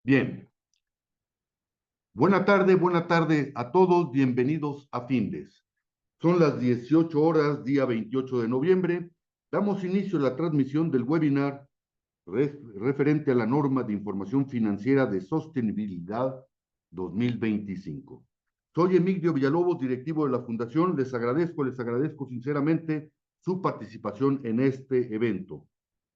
Bien, buena tarde a todos, bienvenidos a Findes. Son las 18 horas, día 28 de noviembre. Damos inicio a la transmisión del webinar referente a la norma de información financiera de sostenibilidad 2025. Soy Emilio Villalobos, directivo de la Fundación. Les agradezco sinceramente su participación en este evento.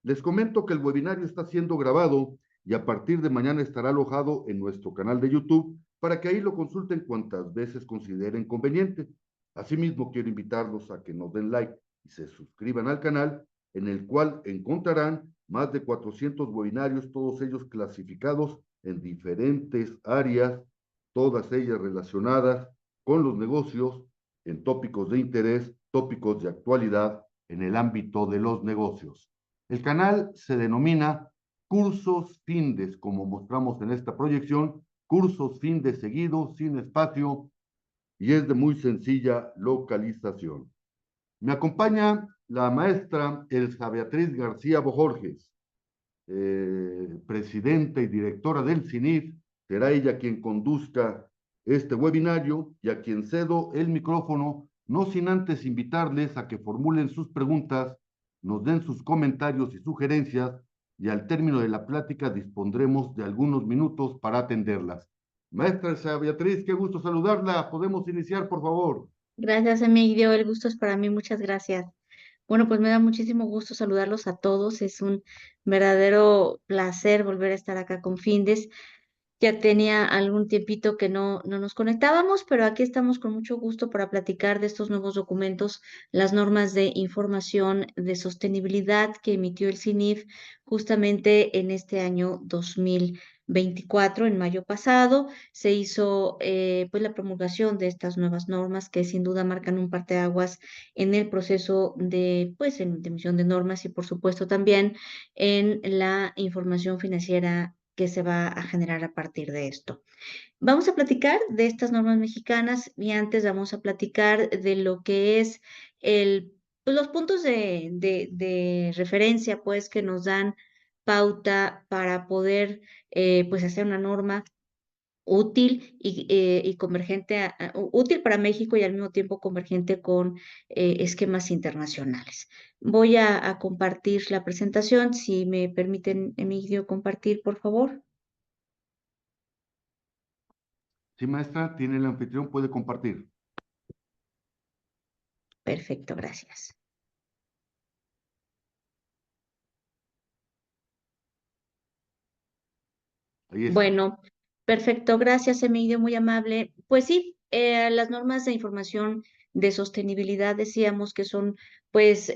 Les comento que el webinario está siendo grabado y a partir de mañana estará alojado en nuestro canal de YouTube para que ahí lo consulten cuantas veces consideren conveniente. Asimismo, quiero invitarlos a que nos den like y se suscriban al canal, en el cual encontrarán más de 400 webinarios, todos ellos clasificados en diferentes áreas, todas ellas relacionadas con los negocios, en tópicos de interés, tópicos de actualidad en el ámbito de los negocios. El canal se denomina Cursos Findes, como mostramos en esta proyección, Cursos Findes seguidos, sin espacio, y es de muy sencilla localización. Me acompaña la maestra Elsa Beatriz García Bojorges, presidenta y directora del CINIF. Será ella quien conduzca este webinario y a quien cedo el micrófono, no sin antes invitarles a que formulen sus preguntas, nos den sus comentarios y sugerencias, y al término de la plática dispondremos de algunos minutos para atenderlas. Maestra Elsa Beatriz, qué gusto saludarla. ¿Podemos iniciar, por favor? Gracias, Emilio. El gusto es para mí. Muchas gracias. Bueno, pues me da muchísimo gusto saludarlos a todos. Es un verdadero placer volver a estar acá con Findes. Ya tenía algún tiempito que no nos conectábamos, pero aquí estamos con mucho gusto para platicar de estos nuevos documentos, las normas de información de sostenibilidad que emitió el CINIF justamente en este año 2024, en mayo pasado. Se hizo pues la promulgación de estas nuevas normas que sin duda marcan un parteaguas en el proceso de de emisión de normas y por supuesto también en la información financiera que se va a generar a partir de esto. Vamos a platicar de estas normas mexicanas y antes vamos a platicar de lo que es los puntos de referencia pues que nos dan pauta para poder pues hacer una norma útil y convergente, útil para México y al mismo tiempo convergente con esquemas internacionales. Voy a compartir la presentación, si me permiten, Emilio, compartir, por favor. Sí, maestra, tiene el anfitrión, puede compartir. Perfecto, gracias. Ahí está. Bueno, perfecto, gracias, Emilio, muy amable. Pues sí, las normas de información de sostenibilidad decíamos que son pues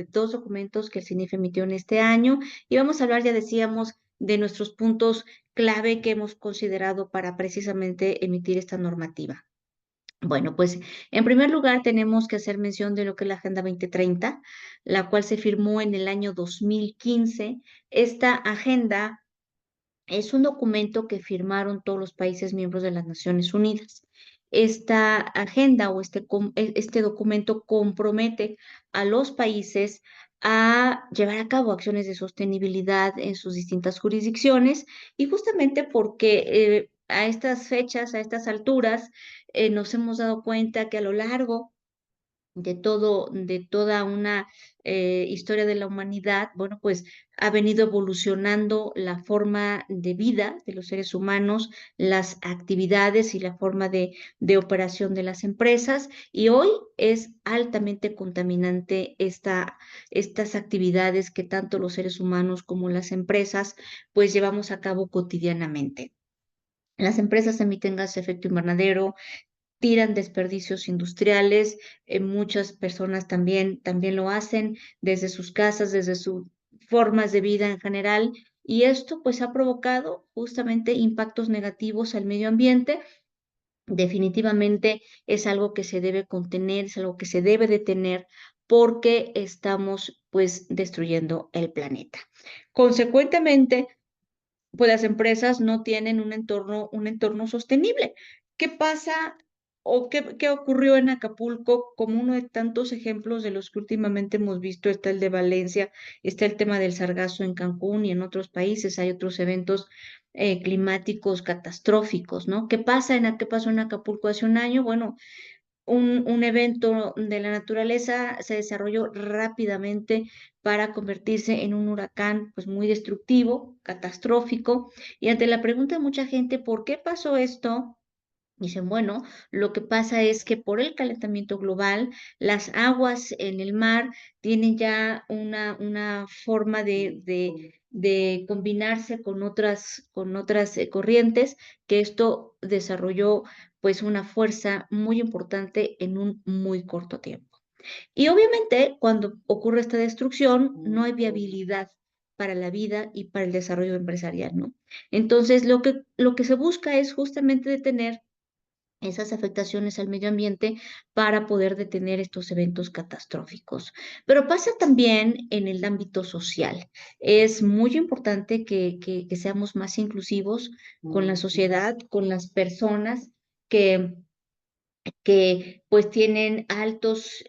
dos documentos que el CINIF emitió en este año y vamos a hablar, ya decíamos, de nuestros puntos clave que hemos considerado para precisamente emitir esta normativa. Bueno, pues en primer lugar tenemos que hacer mención de lo que es la Agenda 2030, la cual se firmó en el año 2015. Esta agenda es un documento que firmaron todos los países miembros de las Naciones Unidas. Esta agenda o este documento compromete a los países a llevar a cabo acciones de sostenibilidad en sus distintas jurisdicciones y justamente porque a estas fechas, a estas alturas, nos hemos dado cuenta que a lo largo de toda una historia de la humanidad, bueno, pues ha venido evolucionando la forma de vida de los seres humanos, las actividades y la forma de operación de las empresas, y hoy es altamente contaminante estas actividades que tanto los seres humanos como las empresas pues llevamos a cabo cotidianamente. Las empresas emiten gas de efecto invernadero, tiran desperdicios industriales, muchas personas también lo hacen desde sus casas, desde sus formas de vida en general, y esto pues ha provocado justamente impactos negativos al medio ambiente. Definitivamente es algo que se debe contener, es algo que se debe detener porque estamos pues destruyendo el planeta. Consecuentemente, pues las empresas no tienen un entorno sostenible. ¿Qué pasa o qué ocurrió en Acapulco? Como uno de tantos ejemplos de los que últimamente hemos visto, está el de Valencia, está el tema del sargazo en Cancún y en otros países hay otros eventos climáticos catastróficos, ¿no? ¿Qué pasó en Acapulco hace un año? Bueno, un evento de la naturaleza se desarrolló rápidamente para convertirse en un huracán pues muy destructivo, catastrófico. Y ante la pregunta de mucha gente, ¿por qué pasó esto? Dicen, bueno, lo que pasa es que por el calentamiento global, las aguas en el mar tienen ya una forma de combinarse con otras corrientes, que esto desarrolló pues una fuerza muy importante en un muy corto tiempo. Y obviamente, cuando ocurre esta destrucción, no hay viabilidad para la vida y para el desarrollo empresarial, ¿no? Entonces, lo que se busca es justamente detener esas afectaciones al medio ambiente para poder detener estos eventos catastróficos. Pero pasa también en el ámbito social. Es muy importante que seamos más inclusivos con la sociedad, con las personas que que tienen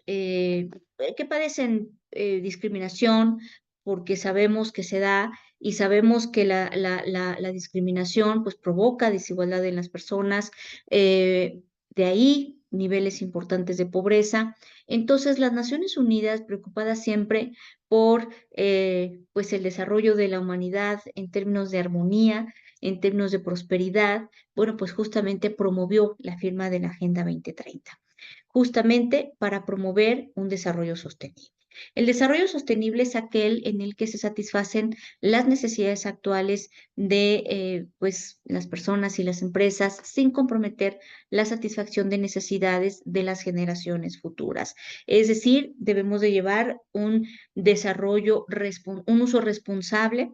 que padecen discriminación, porque sabemos que se da y sabemos que la discriminación pues provoca desigualdad en las personas, de ahí niveles importantes de pobreza. Entonces, las Naciones Unidas, preocupadas siempre por pues el desarrollo de la humanidad en términos de armonía, en términos de prosperidad, bueno, pues justamente promovió la firma de la Agenda 2030, justamente para promover un desarrollo sostenible. El desarrollo sostenible es aquel en el que se satisfacen las necesidades actuales de pues, las personas y las empresas sin comprometer la satisfacción de necesidades de las generaciones futuras. Es decir, debemos de llevar un un uso responsable,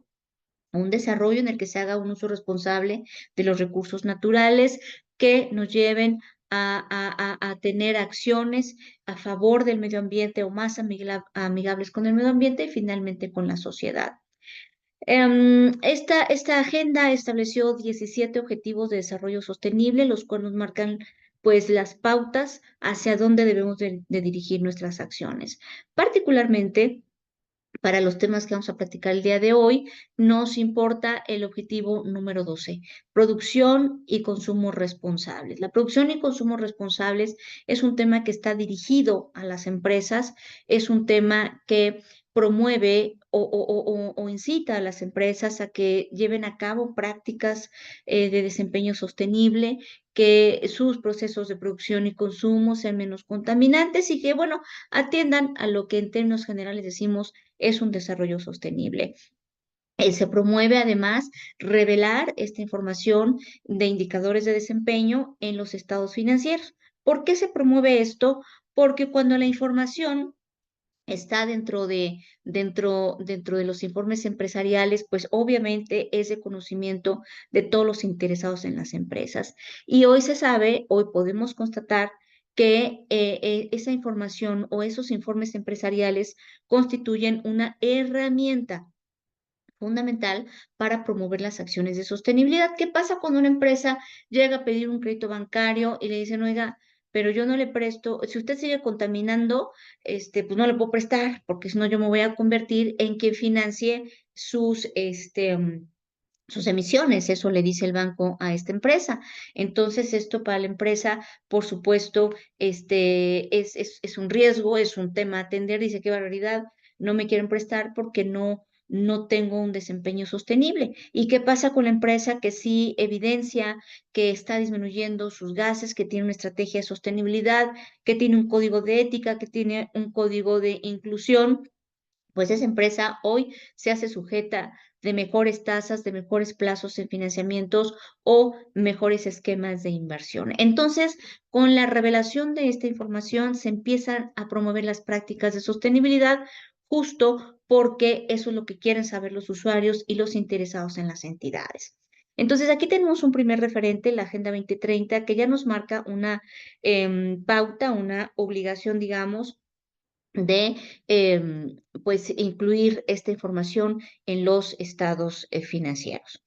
un desarrollo en el que se haga un uso responsable de los recursos naturales que nos lleven a tener acciones a favor del medio ambiente o más amigables con el medio ambiente y finalmente con la sociedad. Esta agenda estableció 17 objetivos de desarrollo sostenible, los cuales nos marcan pues las pautas hacia dónde debemos de dirigir nuestras acciones. Particularmente, para los temas que vamos a platicar el día de hoy, nos importa el objetivo número 12, producción y consumo responsables. La producción y consumo responsables es un tema que está dirigido a las empresas, es un tema que promueve o incita a las empresas a que lleven a cabo prácticas de desempeño sostenible, que sus procesos de producción y consumo sean menos contaminantes y que, bueno, atiendan a lo que en términos generales decimos es un desarrollo sostenible. Se promueve además revelar esta información de indicadores de desempeño en los estados financieros. ¿Por qué se promueve esto? Porque cuando la información está dentro de los informes empresariales, pues obviamente es de conocimiento de todos los interesados en las empresas. Y hoy se sabe, hoy podemos constatar que esa información o esos informes empresariales constituyen una herramienta fundamental para promover las acciones de sostenibilidad. ¿Qué pasa cuando una empresa llega a pedir un crédito bancario y le dicen, oiga, pero yo no le presto, si usted sigue contaminando, pues no le puedo prestar, porque si no yo me voy a convertir en quien financie sus emisiones, eso le dice el banco a esta empresa. Entonces, esto para la empresa, por supuesto, es un riesgo, es un tema a atender. Dice, qué barbaridad, no me quieren prestar porque no tengo un desempeño sostenible. ¿Y qué pasa con la empresa que sí evidencia que está disminuyendo sus gases, que tiene una estrategia de sostenibilidad, que tiene un código de ética, que tiene un código de inclusión? Pues esa empresa hoy se hace sujeta de mejores tasas, de mejores plazos en financiamientos o mejores esquemas de inversión. Entonces, con la revelación de esta información se empiezan a promover las prácticas de sostenibilidad justo porque eso es lo que quieren saber los usuarios y los interesados en las entidades. Entonces, aquí tenemos un primer referente, la Agenda 2030, que ya nos marca una pauta, una obligación, digamos, de pues incluir esta información en los estados financieros.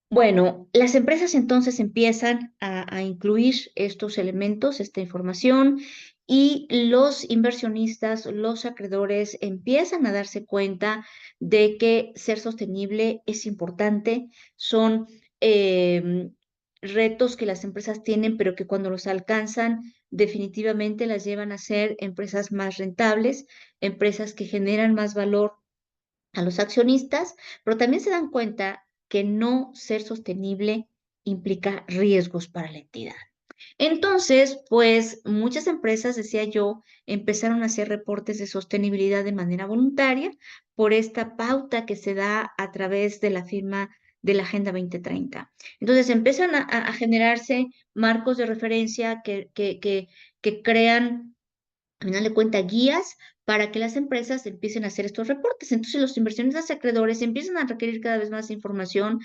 Bueno, las empresas entonces empiezan a incluir estos elementos, esta información, y los inversionistas, los acreedores empiezan a darse cuenta de que ser sostenible es importante, son retos que las empresas tienen, pero que cuando los alcanzan definitivamente las llevan a ser empresas más rentables, empresas que generan más valor a los accionistas, pero también se dan cuenta que no ser sostenible implica riesgos para la entidad. Entonces, pues muchas empresas, decía yo, empezaron a hacer reportes de sostenibilidad de manera voluntaria por esta pauta que se da a través de la firma de la Agenda 2030. Entonces, empiezan a generarse marcos de referencia que crean al final de cuentas, guías para que las empresas empiecen a hacer estos reportes. Entonces, los inversionistas acreedores empiezan a requerir cada vez más información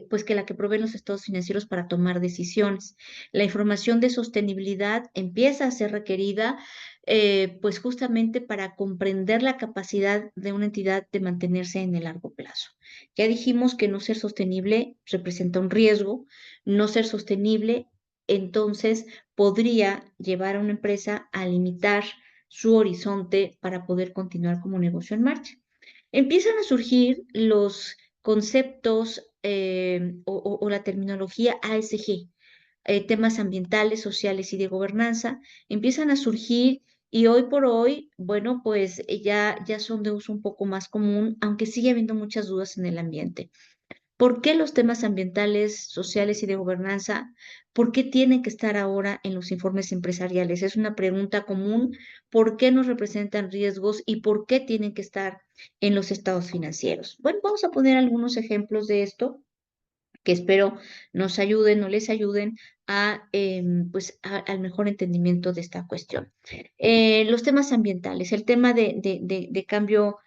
pues que la que proveen los estados financieros para tomar decisiones. La información de sostenibilidad empieza a ser requerida, pues justamente para comprender la capacidad de una entidad de mantenerse en el largo plazo. Ya dijimos que no ser sostenible representa un riesgo, no ser sostenible entonces podría llevar a una empresa a limitar su horizonte para poder continuar como negocio en marcha. Empiezan a surgir los conceptos o la terminología ASG, temas ambientales, sociales y de gobernanza, empiezan a surgir y hoy por hoy, bueno, pues ya son de uso un poco más común, aunque sigue habiendo muchas dudas en el ambiente. ¿Por qué los temas ambientales, sociales y de gobernanza, por qué tienen que estar ahora en los informes empresariales? Es una pregunta común. ¿Por qué nos representan riesgos y por qué tienen que estar en los estados financieros? Bueno, vamos a poner algunos ejemplos de esto que espero nos ayuden o les ayuden al mejor entendimiento de esta cuestión. Los temas ambientales, el tema de cambio,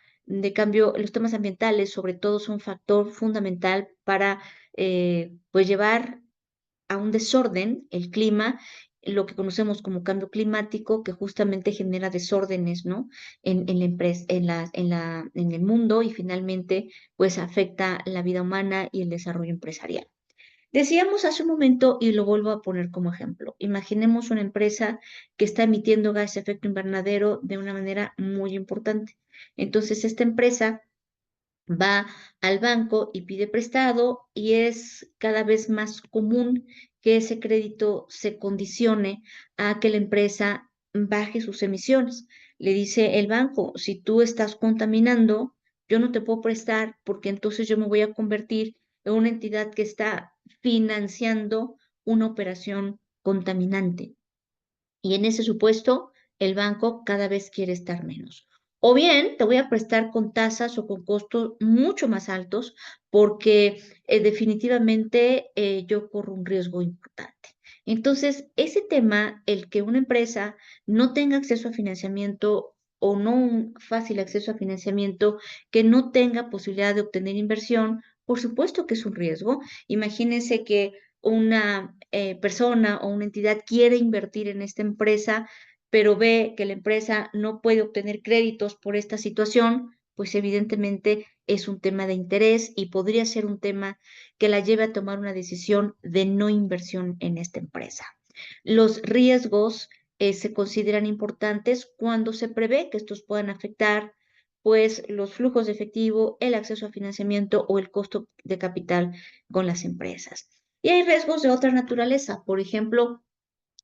los temas ambientales sobre todo son un factor fundamental para pues llevar a un desorden el clima, lo que conocemos como cambio climático, que justamente genera desórdenes, ¿no? En la empresa, en el mundo y finalmente pues afecta la vida humana y el desarrollo empresarial. Decíamos hace un momento, y lo vuelvo a poner como ejemplo, imaginemos una empresa que está emitiendo gas de efecto invernadero de una manera muy importante. Entonces, esta empresa va al banco y pide prestado y es cada vez más común que ese crédito se condicione a que la empresa baje sus emisiones. Le dice el banco, si tú estás contaminando, yo no te puedo prestar porque entonces yo me voy a convertir en una entidad que está financiando una operación contaminante. Y en ese supuesto, el banco cada vez quiere estar menos. O bien, te voy a prestar con tasas o con costos mucho más altos porque definitivamente yo corro un riesgo importante. Entonces, ese tema, el que una empresa no tenga acceso a financiamiento o no un fácil acceso a financiamiento, que no tenga posibilidad de obtener inversión, por supuesto que es un riesgo. Imagínense que una persona o una entidad quiere invertir en esta empresa, pero ve que la empresa no puede obtener créditos por esta situación, pues evidentemente es un tema de interés y podría ser un tema que la lleve a tomar una decisión de no inversión en esta empresa. Los riesgos se consideran importantes cuando se prevé que estos puedan afectar pues los flujos de efectivo, el acceso a financiamiento o el costo de capital con las empresas. Y hay riesgos de otra naturaleza, por ejemplo,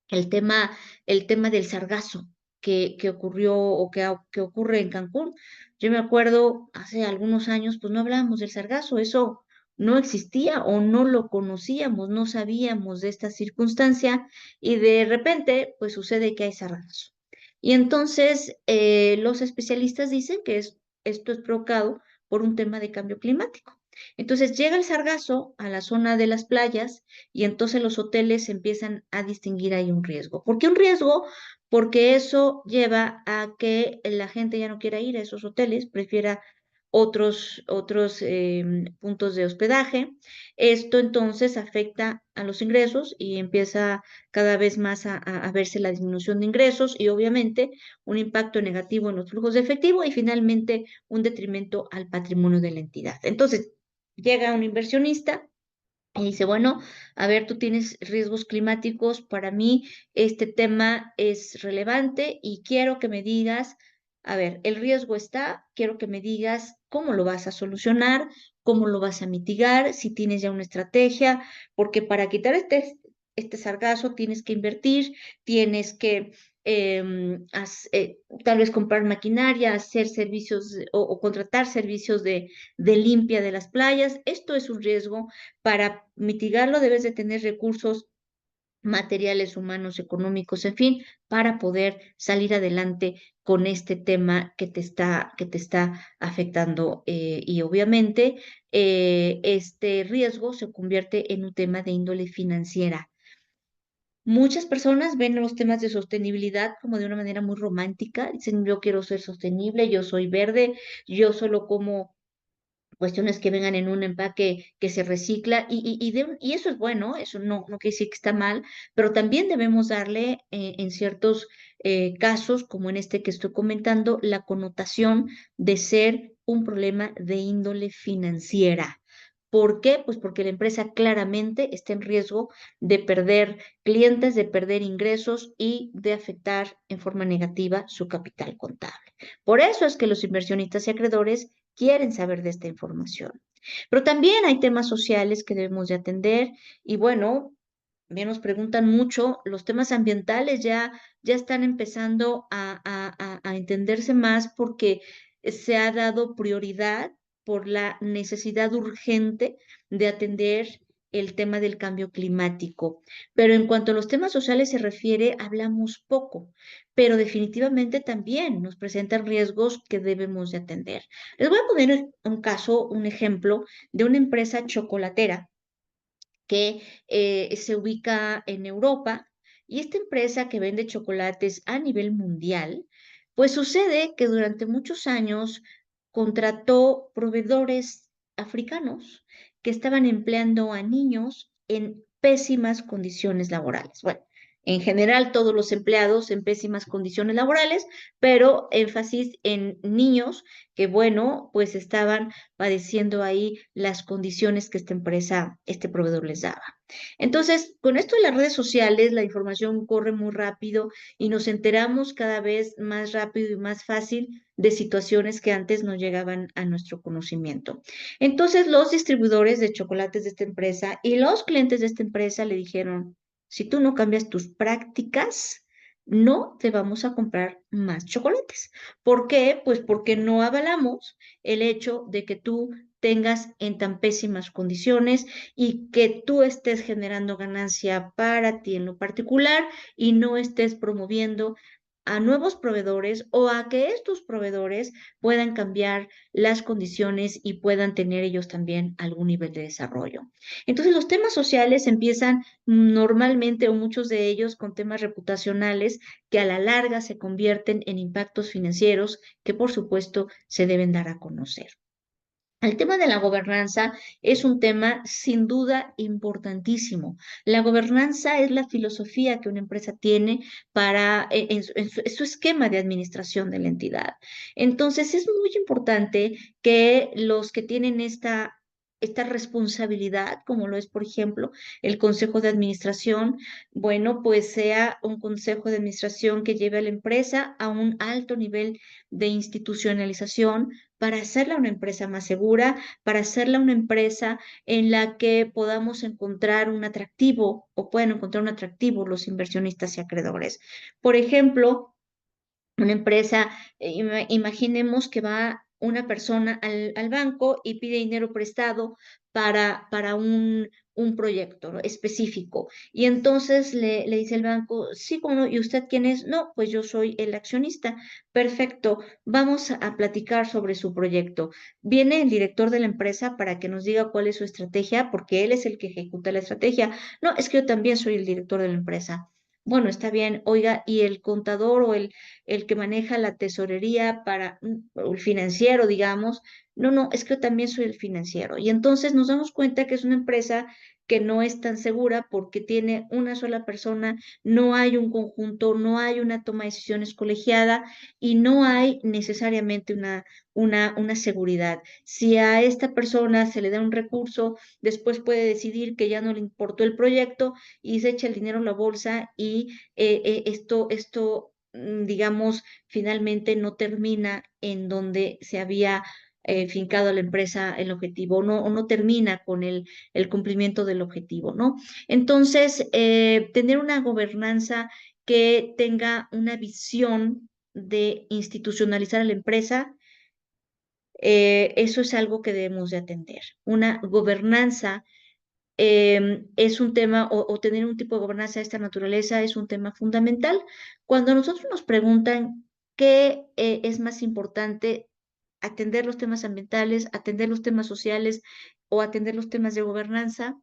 el tema, el tema del sargazo que ocurrió o que ocurre en Cancún. Yo me acuerdo hace algunos años, pues no hablábamos del sargazo, eso no existía o no lo conocíamos, no sabíamos de esta circunstancia y de repente, pues sucede que hay sargazo. Y entonces los especialistas dicen que esto es provocado por un tema de cambio climático. Entonces llega el sargazo a la zona de las playas y entonces los hoteles empiezan a distinguir ahí un riesgo. ¿Por qué un riesgo? Porque eso lleva a que la gente ya no quiera ir a esos hoteles, prefiera otros puntos de hospedaje. Esto entonces afecta a los ingresos y empieza cada vez más a verse la disminución de ingresos y obviamente un impacto negativo en los flujos de efectivo y finalmente un detrimento al patrimonio de la entidad. Entonces, llega un inversionista y dice, bueno, a ver, tú tienes riesgos climáticos, para mí este tema es relevante y quiero que me digas A ver, el riesgo está, quiero que me digas cómo lo vas a solucionar, cómo lo vas a mitigar, si tienes ya una estrategia, porque para quitar este sargazo tienes que invertir, tienes que tal vez comprar maquinaria, hacer servicios o contratar servicios de limpia de las playas. Esto es un riesgo. Para mitigarlo debes de tener recursos materiales, humanos, económicos, en fin, para poder salir adelante con este tema que te está afectando. Y obviamente este riesgo se convierte en un tema de índole financiera. Muchas personas ven los temas de sostenibilidad como de una manera muy romántica. Dicen, yo quiero ser sostenible, yo soy verde, yo solo como cuestiones que vengan en un empaque que se recicla y eso es bueno, eso no quiere decir que está mal, pero también debemos darle en ciertos casos, como en este que estoy comentando, la connotación de ser un problema de índole financiera. ¿Por qué? Pues porque la empresa claramente está en riesgo de perder clientes, de perder ingresos y de afectar en forma negativa su capital contable. Por eso es que los inversionistas y acreedores quieren saber de esta información. Pero también hay temas sociales que debemos de atender y bueno, bien nos preguntan mucho, los temas ambientales ya están empezando a entenderse más porque se ha dado prioridad por la necesidad urgente de atender el tema del cambio climático. Pero en cuanto a los temas sociales se refiere, hablamos poco, pero definitivamente también nos presentan riesgos que debemos de atender. Les voy a poner un caso, un ejemplo de una empresa chocolatera que se ubica en Europa y esta empresa que vende chocolates a nivel mundial, pues sucede que durante muchos años contrató proveedores africanos que estaban empleando a niños en pésimas condiciones laborales. Bueno, en general todos los empleados en pésimas condiciones laborales, pero énfasis en niños que, bueno, pues estaban padeciendo ahí las condiciones que esta empresa, este proveedor les daba. Entonces, con esto de las redes sociales, la información corre muy rápido y nos enteramos cada vez más rápido y más fácil de situaciones que antes no llegaban a nuestro conocimiento. Entonces, los distribuidores de chocolates de esta empresa y los clientes de esta empresa le dijeron, si tú no cambias tus prácticas, no te vamos a comprar más chocolates. ¿Por qué? Pues porque no avalamos el hecho de que tú tengas en tan pésimas condiciones y que tú estés generando ganancia para ti en lo particular y no estés promoviendo a nuevos proveedores o a que estos proveedores puedan cambiar las condiciones y puedan tener ellos también algún nivel de desarrollo. Entonces, los temas sociales empiezan normalmente o muchos de ellos con temas reputacionales que a la larga se convierten en impactos financieros que por supuesto se deben dar a conocer. El tema de la gobernanza es un tema sin duda importantísimo. La gobernanza es la filosofía que una empresa tiene para en su esquema de administración de la entidad. Entonces es muy importante que los que tienen esta responsabilidad, como lo es, por ejemplo, el Consejo de Administración, bueno, pues sea un Consejo de Administración que lleve a la empresa a un alto nivel de institucionalización para hacerla una empresa más segura, para hacerla una empresa en la que podamos encontrar un atractivo o puedan encontrar un atractivo los inversionistas y acreedores. Por ejemplo, una empresa, imaginemos que va una persona al banco y pide dinero prestado para un proyecto, ¿no?, específico. Y entonces le dice el banco, sí, ¿cómo no? ¿Y usted quién es? No, pues yo soy el accionista. Perfecto, vamos a platicar sobre su proyecto. Viene el director de la empresa para que nos diga cuál es su estrategia, porque él es el que ejecuta la estrategia. No, es que yo también soy el director de la empresa. Bueno, está bien, oiga, y el contador o el que maneja la tesorería para o el financiero, digamos. No, no, es que yo también soy el financiero. Y entonces nos damos cuenta que es una empresa que no es tan segura porque tiene una sola persona, no hay un conjunto, no hay una toma de decisiones colegiada y no hay necesariamente una seguridad. Si a esta persona se le da un recurso, después puede decidir que ya no le importó el proyecto y se echa el dinero en la bolsa y esto digamos, finalmente no termina en donde se había fincado a la empresa el objetivo, o no termina con el cumplimiento del objetivo, ¿no? Entonces, tener una gobernanza que tenga una visión de institucionalizar a la empresa, eso es algo que debemos de atender. Una gobernanza es un tema, o tener un tipo de gobernanza de esta naturaleza es un tema fundamental. Cuando nosotros nos preguntan qué es más importante, atender los temas ambientales, atender los temas sociales o atender los temas de gobernanza,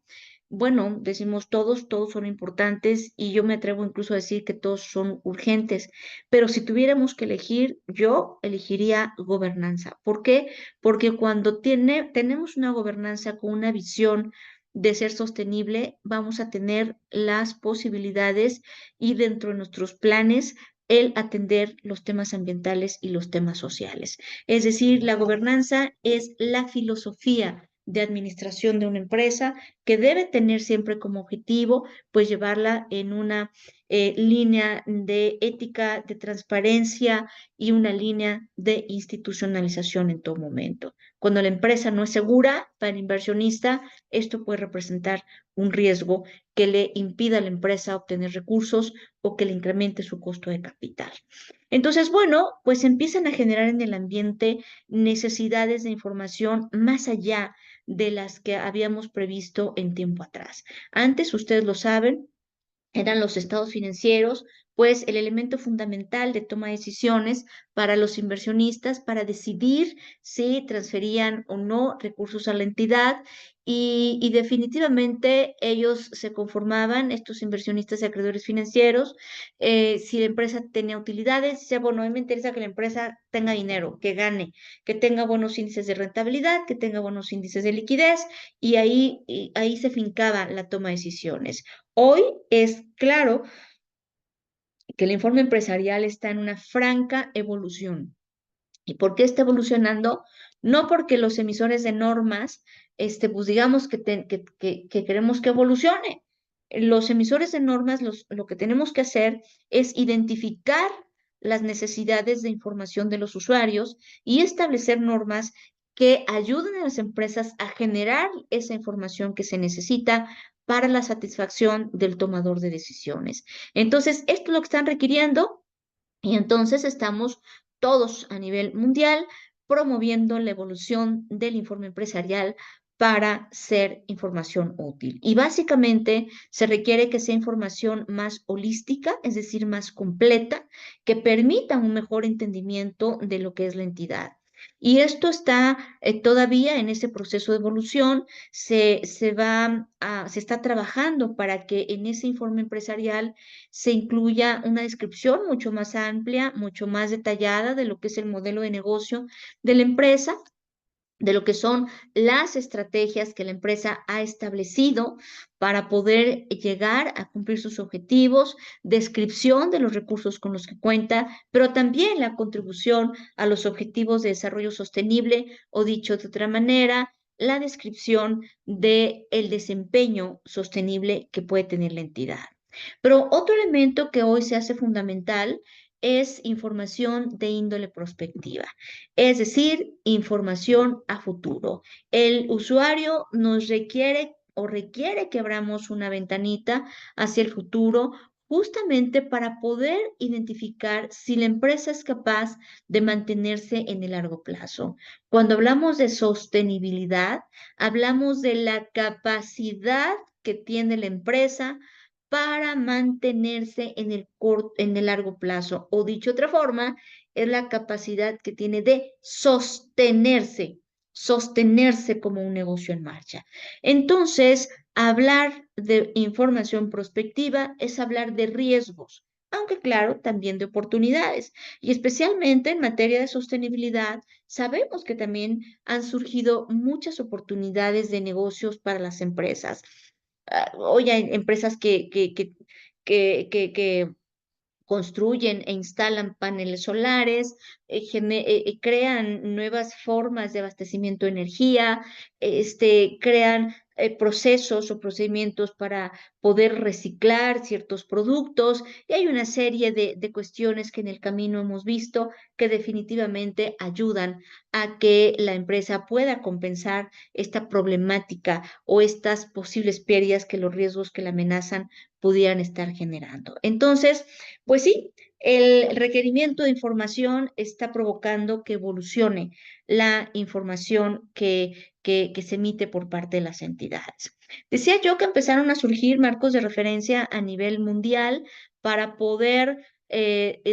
bueno, decimos todos son importantes y yo me atrevo incluso a decir que todos son urgentes, pero si tuviéramos que elegir, yo elegiría gobernanza. ¿Por qué? Porque cuando tenemos una gobernanza con una visión de ser sostenible, vamos a tener las posibilidades y dentro de nuestros planes el atender los temas ambientales y los temas sociales. Es decir, la gobernanza es la filosofía de administración de una empresa que debe tener siempre como objetivo, pues llevarla en una línea de ética, de transparencia y una línea de institucionalización en todo momento. Cuando la empresa no es segura para el inversionista, esto puede representar un riesgo que le impida a la empresa obtener recursos o que le incremente su costo de capital. Entonces, bueno, pues empiezan a generar en el ambiente necesidades de información más allá de las que habíamos previsto en tiempo atrás. Antes, ustedes lo saben, eran los estados financieros, pues el elemento fundamental de toma de decisiones para los inversionistas para decidir si transferían o no recursos a la entidad y definitivamente ellos se conformaban, estos inversionistas y acreedores financieros, si la empresa tenía utilidades, decía, bueno, a mí me interesa que la empresa tenga dinero, que gane, que tenga buenos índices de rentabilidad, que tenga buenos índices de liquidez y ahí se fincaba la toma de decisiones. Hoy es claro que el informe empresarial está en una franca evolución. ¿Y por qué está evolucionando? No porque los emisores de normas, pues digamos que queremos que evolucione. Los emisores de normas, lo que tenemos que hacer es identificar las necesidades de información de los usuarios y establecer normas que ayuden a las empresas a generar esa información que se necesita para la satisfacción del tomador de decisiones. Entonces, esto es lo que están requiriendo y entonces estamos todos a nivel mundial promoviendo la evolución del informe empresarial para ser información útil. Y básicamente se requiere que sea información más holística, es decir, más completa, que permita un mejor entendimiento de lo que es la entidad. Y esto está todavía en ese proceso de evolución, se está trabajando para que en ese informe empresarial se incluya una descripción mucho más amplia, mucho más detallada de lo que es el modelo de negocio de la empresa, de lo que son las estrategias que la empresa ha establecido para poder llegar a cumplir sus objetivos, descripción de los recursos con los que cuenta, pero también la contribución a los objetivos de desarrollo sostenible o dicho de otra manera, la descripción del desempeño sostenible que puede tener la entidad. Pero otro elemento que hoy se hace fundamental es información de índole prospectiva, es decir, información a futuro. El usuario nos requiere o requiere que abramos una ventanita hacia el futuro justamente para poder identificar si la empresa es capaz de mantenerse en el largo plazo. Cuando hablamos de sostenibilidad, hablamos de la capacidad que tiene la empresa para mantenerse en el largo plazo. O dicho de otra forma, es la capacidad que tiene de sostenerse como un negocio en marcha. Entonces, hablar de información prospectiva es hablar de riesgos, aunque claro, también de oportunidades. Y especialmente en materia de sostenibilidad, sabemos que también han surgido muchas oportunidades de negocios para las empresas. Hoy hay empresas que construyen e instalan paneles solares, crean nuevas formas de abastecimiento de energía, crean procesos o procedimientos para poder reciclar ciertos productos, y hay una serie de cuestiones que en el camino hemos visto que definitivamente ayudan a que la empresa pueda compensar esta problemática o estas posibles pérdidas que los riesgos que la amenazan pudieran estar generando. Entonces, pues sí, el requerimiento de información está provocando que evolucione la información que se emite por parte de las entidades. Decía yo que empezaron a surgir marcos de referencia a nivel mundial para poder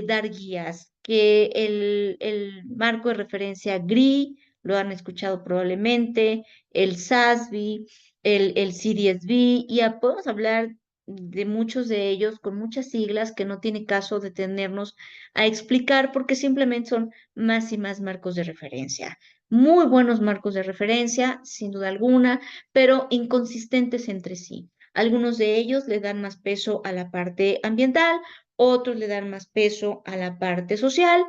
dar guías, que el marco de referencia GRI, lo han escuchado probablemente, el SASB, el CDSB, y ya podemos hablar de muchos de ellos con muchas siglas que no tiene caso detenernos a explicar porque simplemente son más y más marcos de referencia. Muy buenos marcos de referencia, sin duda alguna, pero inconsistentes entre sí. Algunos de ellos le dan más peso a la parte ambiental, otros le dan más peso a la parte social,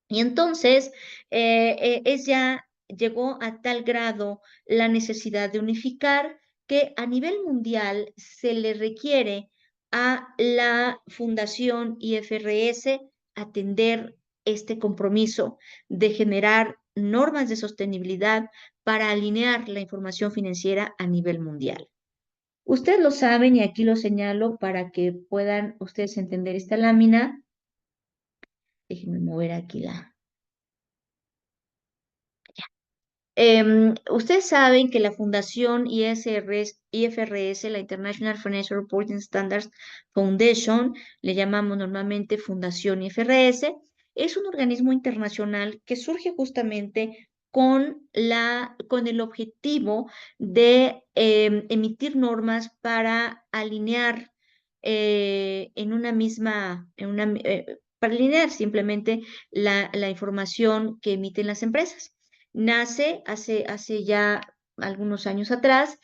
y entonces llegó a tal grado la necesidad de unificar que a nivel mundial se le requiere a la Fundación IFRS atender este compromiso de generar normas de sostenibilidad para alinear la información financiera a nivel mundial. Ustedes lo saben y aquí lo señalo para que puedan ustedes entender esta lámina. Déjenme mover aquí la... Ustedes saben que la Fundación IFRS, la International Financial Reporting Standards Foundation, le llamamos normalmente Fundación IFRS, es un organismo internacional que surge justamente con el objetivo de emitir normas para alinear para alinear simplemente la información que emiten las empresas. Nace hace ya algunos años atrás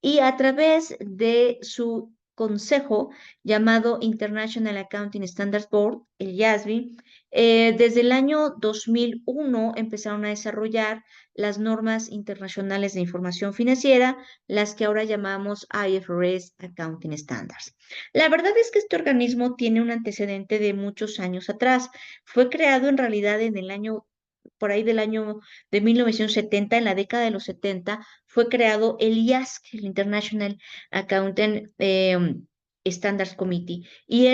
y a través de su consejo llamado International Accounting Standards Board, el IASB, desde el año 2001 empezaron a desarrollar las normas internacionales de información financiera, las que ahora llamamos IFRS Accounting Standards. La verdad es que este organismo tiene un antecedente de muchos años atrás. Fue creado en realidad en el año por ahí del año de 1970, en la década de los 70, fue creado el IASC, el International Accounting Standards Committee, y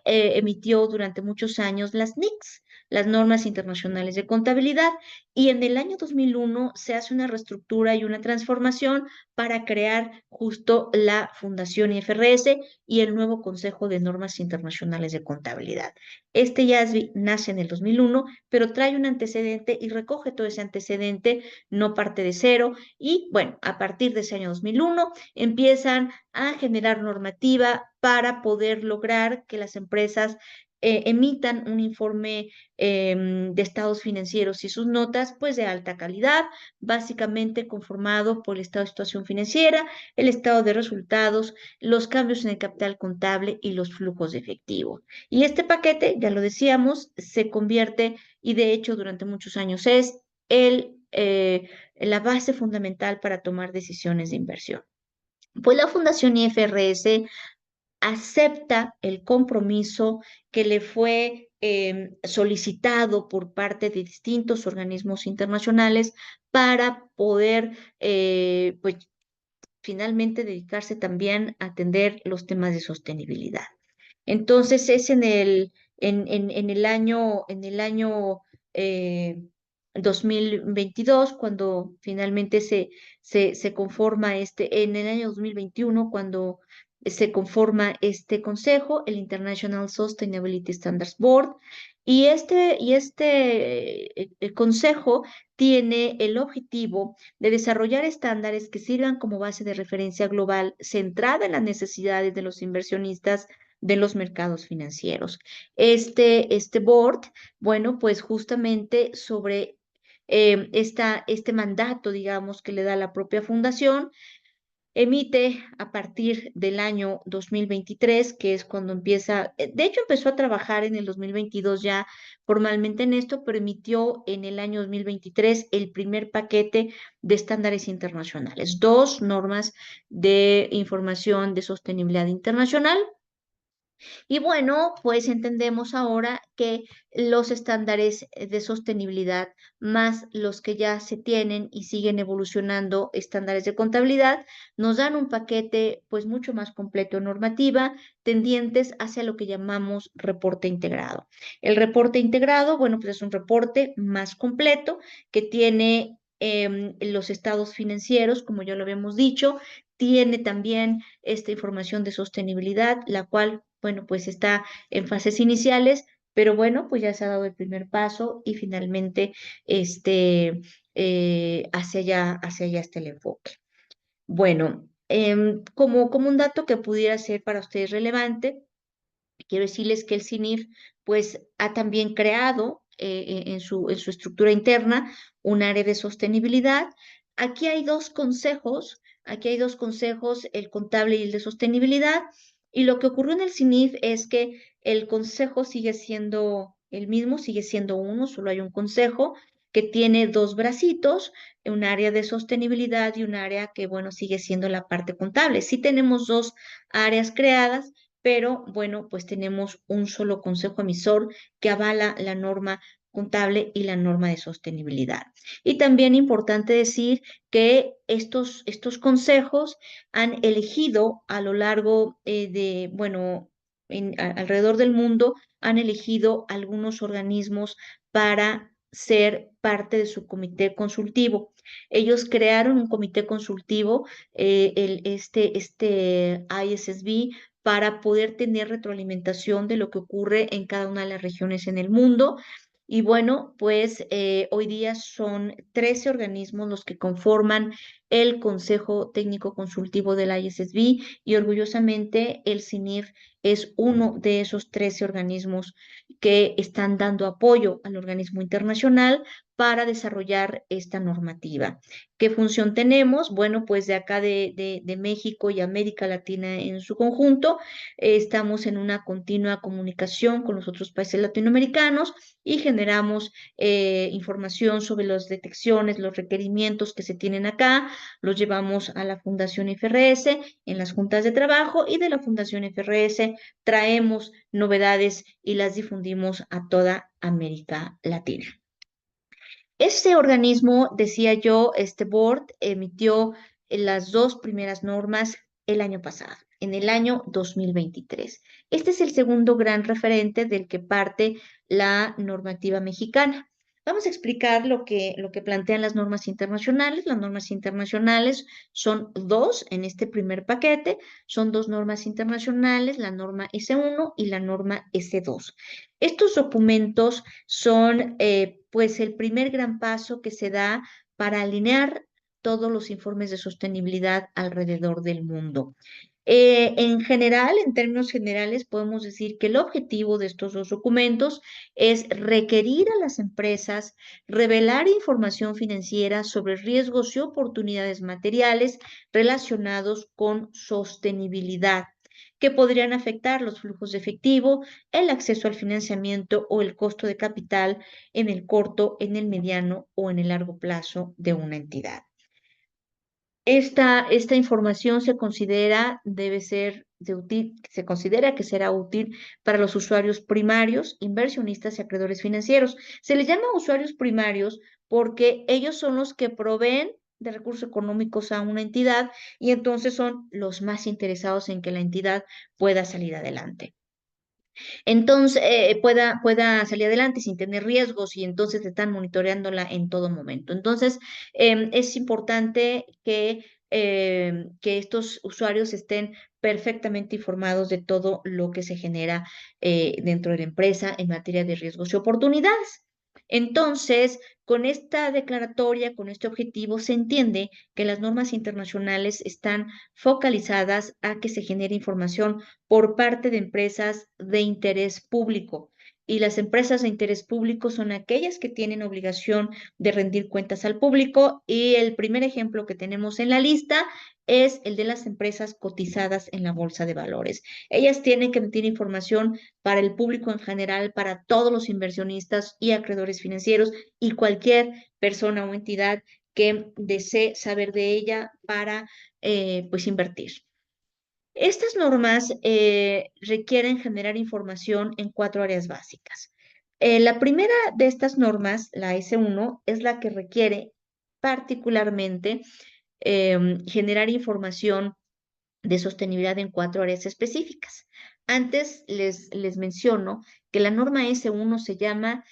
emitió durante muchos años las NICS, las normas internacionales de contabilidad, y en el año 2001 se hace una reestructura y una transformación para crear justo la Fundación IFRS y el nuevo Consejo de Normas Internacionales de Contabilidad. Este IASB nace en el 2001, pero trae un antecedente y recoge todo ese antecedente, no parte de cero. Y bueno, a partir de ese año 2001 empiezan a generar normativa para poder lograr que las empresas emitan un informe de estados financieros y sus notas, pues de alta calidad, básicamente conformado por el estado de situación financiera, el estado de resultados, los cambios en el capital contable y los flujos de efectivo. Y este paquete, ya lo decíamos, se convierte, y de hecho durante muchos años es la base fundamental para tomar decisiones de inversión. Pues la Fundación IFRS acepta el compromiso que le fue solicitado por parte de distintos organismos internacionales para poder, pues, finalmente dedicarse también a atender los temas de sostenibilidad. Entonces es en el año eh, 2022 cuando finalmente se conforma en el año 2021 cuando se conforma este consejo, el International Sustainability Standards Board, el consejo tiene el objetivo de desarrollar estándares que sirvan como base de referencia global centrada en las necesidades de los inversionistas de los mercados financieros. Este board, bueno, pues justamente sobre este mandato, digamos, que le da la propia fundación, emite a partir del año 2023, que es cuando empieza, de hecho empezó a trabajar en el 2022 ya formalmente en esto, pero emitió en el año 2023 el primer paquete de estándares internacionales, dos normas de información de sostenibilidad internacional. Y bueno, pues entendemos ahora que los estándares de sostenibilidad más los que ya se tienen y siguen evolucionando estándares de contabilidad nos dan un paquete pues mucho más completo en normativa tendientes hacia lo que llamamos reporte integrado. El reporte integrado, bueno, pues es un reporte más completo que tiene los estados financieros, como ya lo habíamos dicho, tiene también esta información de sostenibilidad, la cual, bueno, pues está en fases iniciales, pero bueno, pues ya se ha dado el primer paso y finalmente hacia allá está el enfoque. Bueno, como un dato que pudiera ser para ustedes relevante, quiero decirles que el CINIF pues ha también creado en su estructura interna un área de sostenibilidad. Aquí hay dos consejos, el contable y el de sostenibilidad. Y lo que ocurrió en el CINIF es que el consejo sigue siendo el mismo, sigue siendo uno, solo hay un consejo que tiene dos bracitos, un área de sostenibilidad y un área que, bueno, sigue siendo la parte contable. Sí tenemos dos áreas creadas, pero bueno, pues tenemos un solo consejo emisor que avala la norma contable y la norma de sostenibilidad. Y también importante decir que estos consejos han elegido a lo largo bueno, alrededor del mundo, han elegido algunos organismos para ser parte de su comité consultivo. Ellos crearon un comité consultivo, este ISSB, para poder tener retroalimentación de lo que ocurre en cada una de las regiones en el mundo. Y bueno, pues hoy día son 13 organismos los que conforman el Consejo Técnico Consultivo del ISSB y orgullosamente el CINIF es uno de esos 13 organismos que están dando apoyo al organismo internacional para desarrollar esta normativa. ¿Qué función tenemos? Bueno, pues de acá de México y América Latina en su conjunto, estamos en una continua comunicación con los otros países latinoamericanos y generamos información sobre las detecciones, los requerimientos que se tienen acá, los llevamos a la Fundación FRS en las juntas de trabajo y de la Fundación FRS traemos novedades y las difundimos a toda América Latina. Este organismo, decía yo, este board emitió las dos primeras normas el año pasado, en el año 2023. Este es el segundo gran referente del que parte la normativa mexicana. Vamos a explicar lo que plantean las normas internacionales. Las normas internacionales son dos en este primer paquete, son dos normas internacionales, la norma S1 y la norma S2. Estos documentos son pues el primer gran paso que se da para alinear todos los informes de sostenibilidad alrededor del mundo. En general, en términos generales, podemos decir que el objetivo de estos dos documentos es requerir a las empresas revelar información financiera sobre riesgos y oportunidades materiales relacionados con sostenibilidad que podrían afectar los flujos de efectivo, el acceso al financiamiento o el costo de capital en el corto, en el mediano o en el largo plazo de una entidad. Esta información se considera debe ser se considera que será útil para los usuarios primarios, inversionistas y acreedores financieros. Se les llama usuarios primarios porque ellos son los que proveen de recursos económicos a una entidad y entonces son los más interesados en que la entidad pueda salir adelante. Entonces, pueda salir adelante sin tener riesgos y entonces están monitoreándola en todo momento. Entonces, es importante que estos usuarios estén perfectamente informados de todo lo que se genera dentro de la empresa en materia de riesgos y oportunidades. Entonces, con esta declaratoria, con este objetivo, se entiende que las normas internacionales están focalizadas a que se genere información por parte de empresas de interés público, y las empresas de interés público son aquellas que tienen obligación de rendir cuentas al público. Y el primer ejemplo que tenemos en la lista es el de las empresas cotizadas en la bolsa de valores. Ellas tienen que emitir información para el público en general, para todos los inversionistas y acreedores financieros y cualquier persona o entidad que desee saber de ella para pues invertir. Estas normas requieren generar información en 4 áreas básicas. La primera de estas normas, la S1, es la que requiere particularmente generar información de sostenibilidad en 4 áreas específicas. Antes les menciono que la norma S1 se llama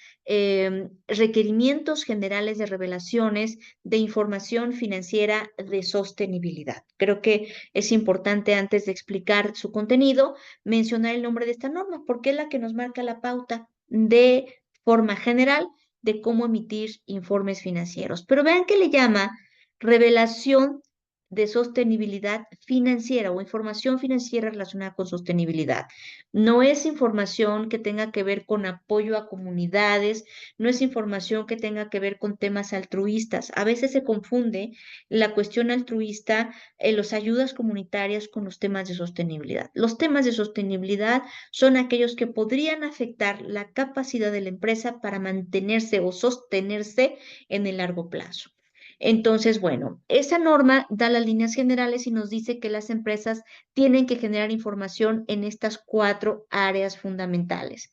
Requerimientos Generales de Revelaciones de Información Financiera de Sostenibilidad. Creo que es importante, antes de explicar su contenido, mencionar el nombre de esta norma, porque es la que nos marca la pauta de forma general de cómo emitir informes financieros. Pero vean que le llama revelación de sostenibilidad financiera o información financiera relacionada con sostenibilidad. No es información que tenga que ver con apoyo a comunidades, no es información que tenga que ver con temas altruistas. A veces se confunde la cuestión altruista, las ayudas comunitarias con los temas de sostenibilidad. Los temas de sostenibilidad son aquellos que podrían afectar la capacidad de la empresa para mantenerse o sostenerse en el largo plazo. Entonces, bueno, esa norma da las líneas generales y nos dice que las empresas tienen que generar información en estas 4 áreas fundamentales.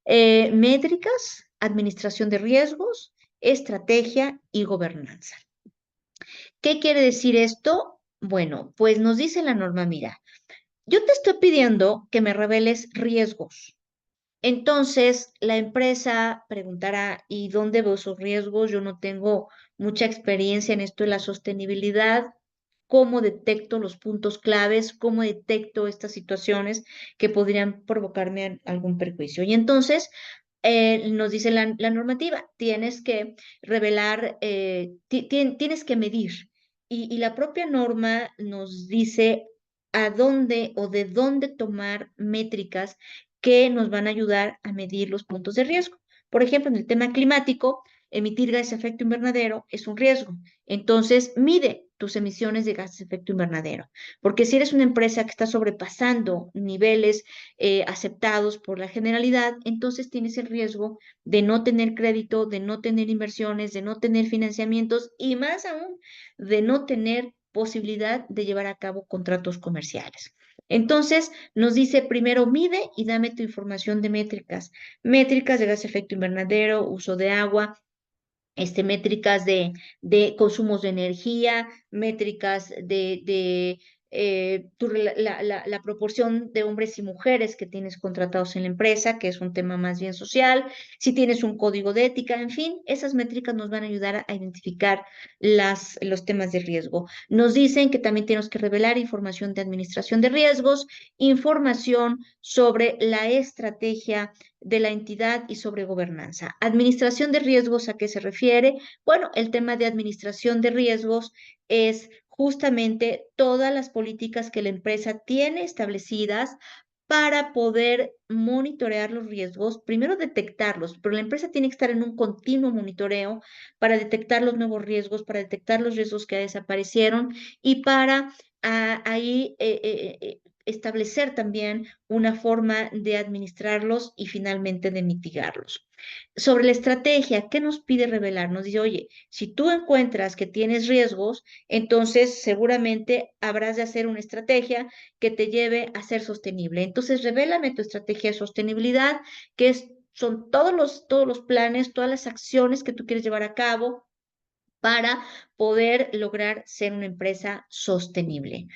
Métricas, administración de riesgos, estrategia y gobernanza. ¿Qué quiere decir esto? Bueno, pues nos dice la norma, mira, yo te estoy pidiendo que me reveles riesgos. Entonces, la empresa preguntará, ¿y dónde veo esos riesgos? Yo no tengo mucha experiencia en esto de la sostenibilidad. ¿Cómo detecto los puntos claves? ¿Cómo detecto estas situaciones que podrían provocarme algún perjuicio? Y entonces, nos dice la normativa, tienes que revelar, tienes que medir. Y la propia norma nos dice a dónde o de dónde tomar métricas que nos van a ayudar a medir los puntos de riesgo. Por ejemplo, en el tema climático, emitir gases de efecto invernadero es un riesgo. Entonces, mide tus emisiones de gases de efecto invernadero, porque si eres una empresa que está sobrepasando niveles aceptados por la generalidad, entonces tienes el riesgo de no tener crédito, de no tener inversiones, de no tener financiamientos y más aún, de no tener posibilidad de llevar a cabo contratos comerciales. Entonces, nos dice primero mide y dame tu información de métricas. Métricas de gas de efecto invernadero, uso de agua, métricas de consumos de energía, métricas de la proporción de hombres y mujeres que tienes contratados en la empresa, que es un tema más bien social, si tienes un código de ética, en fin, esas métricas nos van a ayudar a identificar los temas de riesgo. Nos dicen que también tenemos que revelar información de administración de riesgos, información sobre la estrategia de la entidad y sobre gobernanza. Administración de riesgos, ¿a qué se refiere? Bueno, el tema de administración de riesgos es justamente todas las políticas que la empresa tiene establecidas para poder monitorear los riesgos, primero detectarlos, pero la empresa tiene que estar en un continuo monitoreo para detectar los nuevos riesgos, para detectar los riesgos que desaparecieron y para ahí establecer también una forma de administrarlos y finalmente de mitigarlos. Sobre la estrategia, ¿qué nos pide revelar? Nos dice, oye, si tú encuentras que tienes riesgos, entonces seguramente habrás de hacer una estrategia que te lleve a ser sostenible. Entonces, revélame tu estrategia de sostenibilidad, que son todos los planes, todas las acciones que tú quieres llevar a cabo para poder lograr ser una empresa sostenible.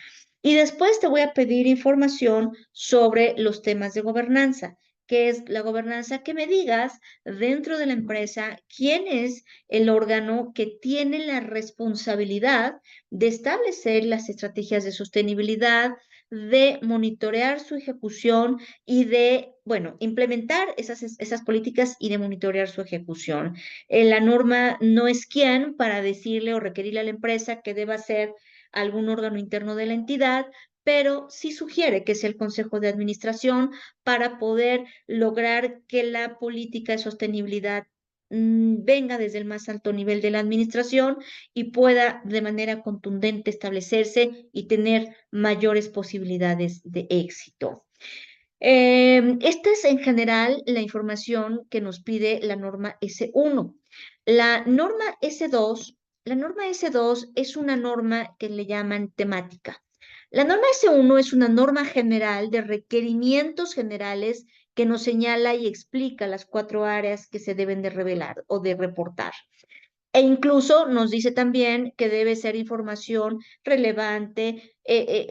Y después te voy a pedir información sobre los temas de gobernanza. ¿Qué es la gobernanza? Que me digas dentro de la empresa quién es el órgano que tiene la responsabilidad de establecer las estrategias de sostenibilidad, de monitorear su ejecución y de, bueno, implementar esas políticas y de monitorear su ejecución. La norma no es quien para decirle o requerirle a la empresa que deba ser algún órgano interno de la entidad, pero sí sugiere que sea el Consejo de Administración para poder lograr que la política de sostenibilidad venga desde el más alto nivel de la administración y pueda de manera contundente establecerse y tener mayores posibilidades de éxito. Esta es en general la información que nos pide la norma S1. La norma S2, la norma S2 es una norma que le llaman temática. La norma S1 es una norma general de requerimientos generales que nos señala y explica las 4 áreas que se deben de revelar o de reportar. E incluso nos dice también que debe ser información relevante,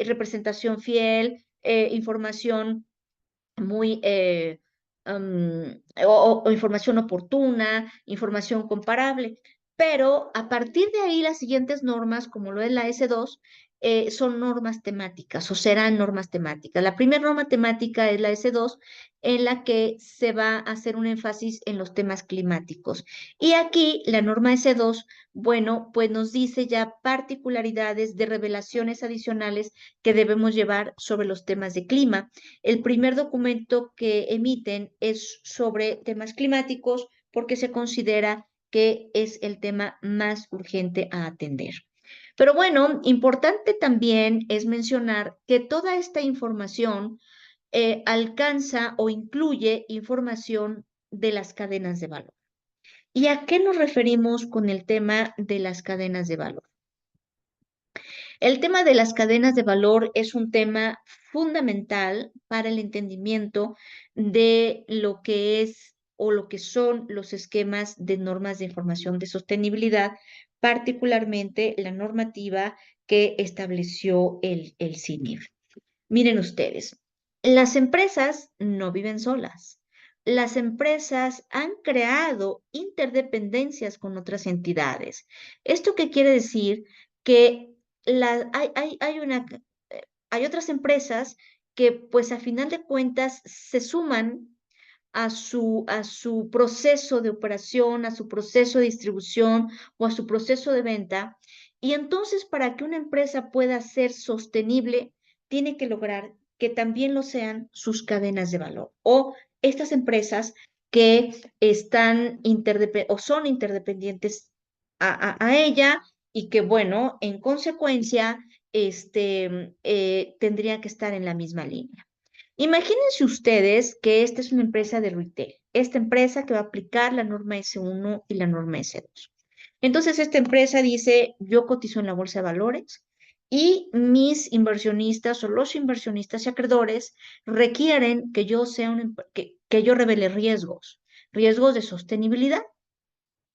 representación fiel, información muy o información oportuna, información comparable. Pero a partir de ahí, las siguientes normas, como lo es la S2, son normas temáticas o serán normas temáticas. La primera norma temática es la S2, en la que se va a hacer un énfasis en los temas climáticos. Y aquí la norma S2, bueno, pues nos dice ya particularidades de revelaciones adicionales que debemos llevar sobre los temas de clima. El primer documento que emiten es sobre temas climáticos porque se considera que es el tema más urgente a atender. Pero bueno, importante también es mencionar que toda esta información alcanza o incluye información de las cadenas de valor. ¿Y a qué nos referimos con el tema de las cadenas de valor? El tema de las cadenas de valor es un tema fundamental para el entendimiento de lo que es o lo que son los esquemas de normas de información de sostenibilidad, particularmente la normativa que estableció el CINIF. Miren ustedes, las empresas no viven solas. Las empresas han creado interdependencias con otras entidades. ¿Esto qué quiere decir? Que hay otras empresas que, pues a final de cuentas, se suman a su proceso de operación, a su proceso de distribución o a su proceso de venta. Y entonces, para que una empresa pueda ser sostenible, tiene que lograr que también lo sean sus cadenas de valor o estas empresas que están o son interdependientes a ella y que, bueno, en consecuencia, tendría que estar en la misma línea. Imagínense ustedes que esta es una empresa de retail, esta empresa que va a aplicar la norma S1 y la norma S2. Entonces, esta empresa dice, yo cotizo en la bolsa de valores y mis inversionistas o los inversionistas y acreedores requieren que yo sea que yo revele riesgos, riesgos de sostenibilidad.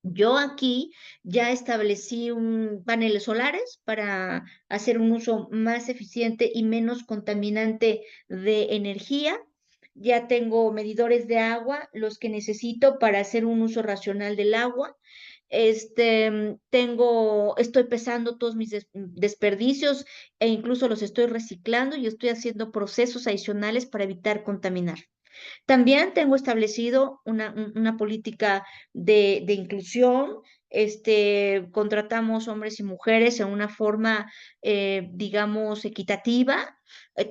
Yo aquí ya establecí paneles solares para hacer un uso más eficiente y menos contaminante de energía. Ya tengo medidores de agua, los que necesito para hacer un uso racional del agua. Estoy pesando todos mis desperdicios e incluso los estoy reciclando y estoy haciendo procesos adicionales para evitar contaminar. También tengo establecido una política de inclusión. Contratamos hombres y mujeres en una forma, digamos, equitativa.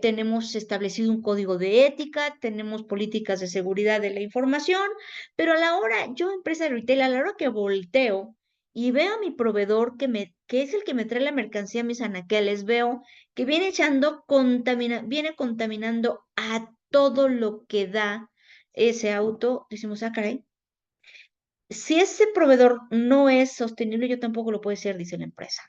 Tenemos establecido un código de ética, tenemos políticas de seguridad de la información, pero a la hora, yo empresa de retail, a la hora que volteo y veo a mi proveedor que es el que me trae la mercancía a mis anaqueles, veo que viene contaminando a todo lo que da ese auto, decimos, ah, caray, si ese proveedor no es sostenible, yo tampoco lo puedo ser, dice la empresa,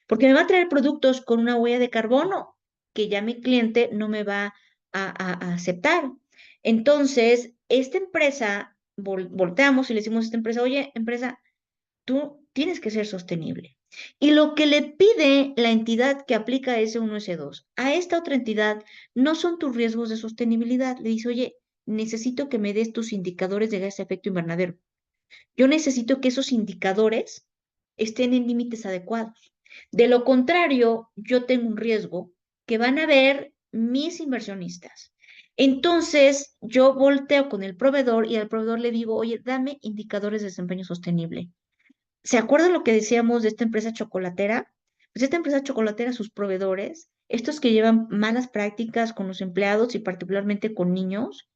porque me va a traer productos con una huella de carbono que ya mi cliente no me va a aceptar. Entonces, esta empresa, volteamos y le decimos a esta empresa, oye, empresa, tú tienes que ser sostenible. Y lo que le pide la entidad que aplica S1, S2 a esta otra entidad no son tus riesgos de sostenibilidad. Le dice, oye, necesito que me des tus indicadores de gas de efecto invernadero. Yo necesito que esos indicadores estén en límites adecuados. De lo contrario, yo tengo un riesgo que van a ver mis inversionistas. Entonces, yo volteo con el proveedor y al proveedor le digo, oye, dame indicadores de desempeño sostenible. ¿Se acuerdan lo que decíamos de esta empresa chocolatera? Pues esta empresa chocolatera, sus proveedores estos que llevan malas prácticas con los empleados y particularmente con niños,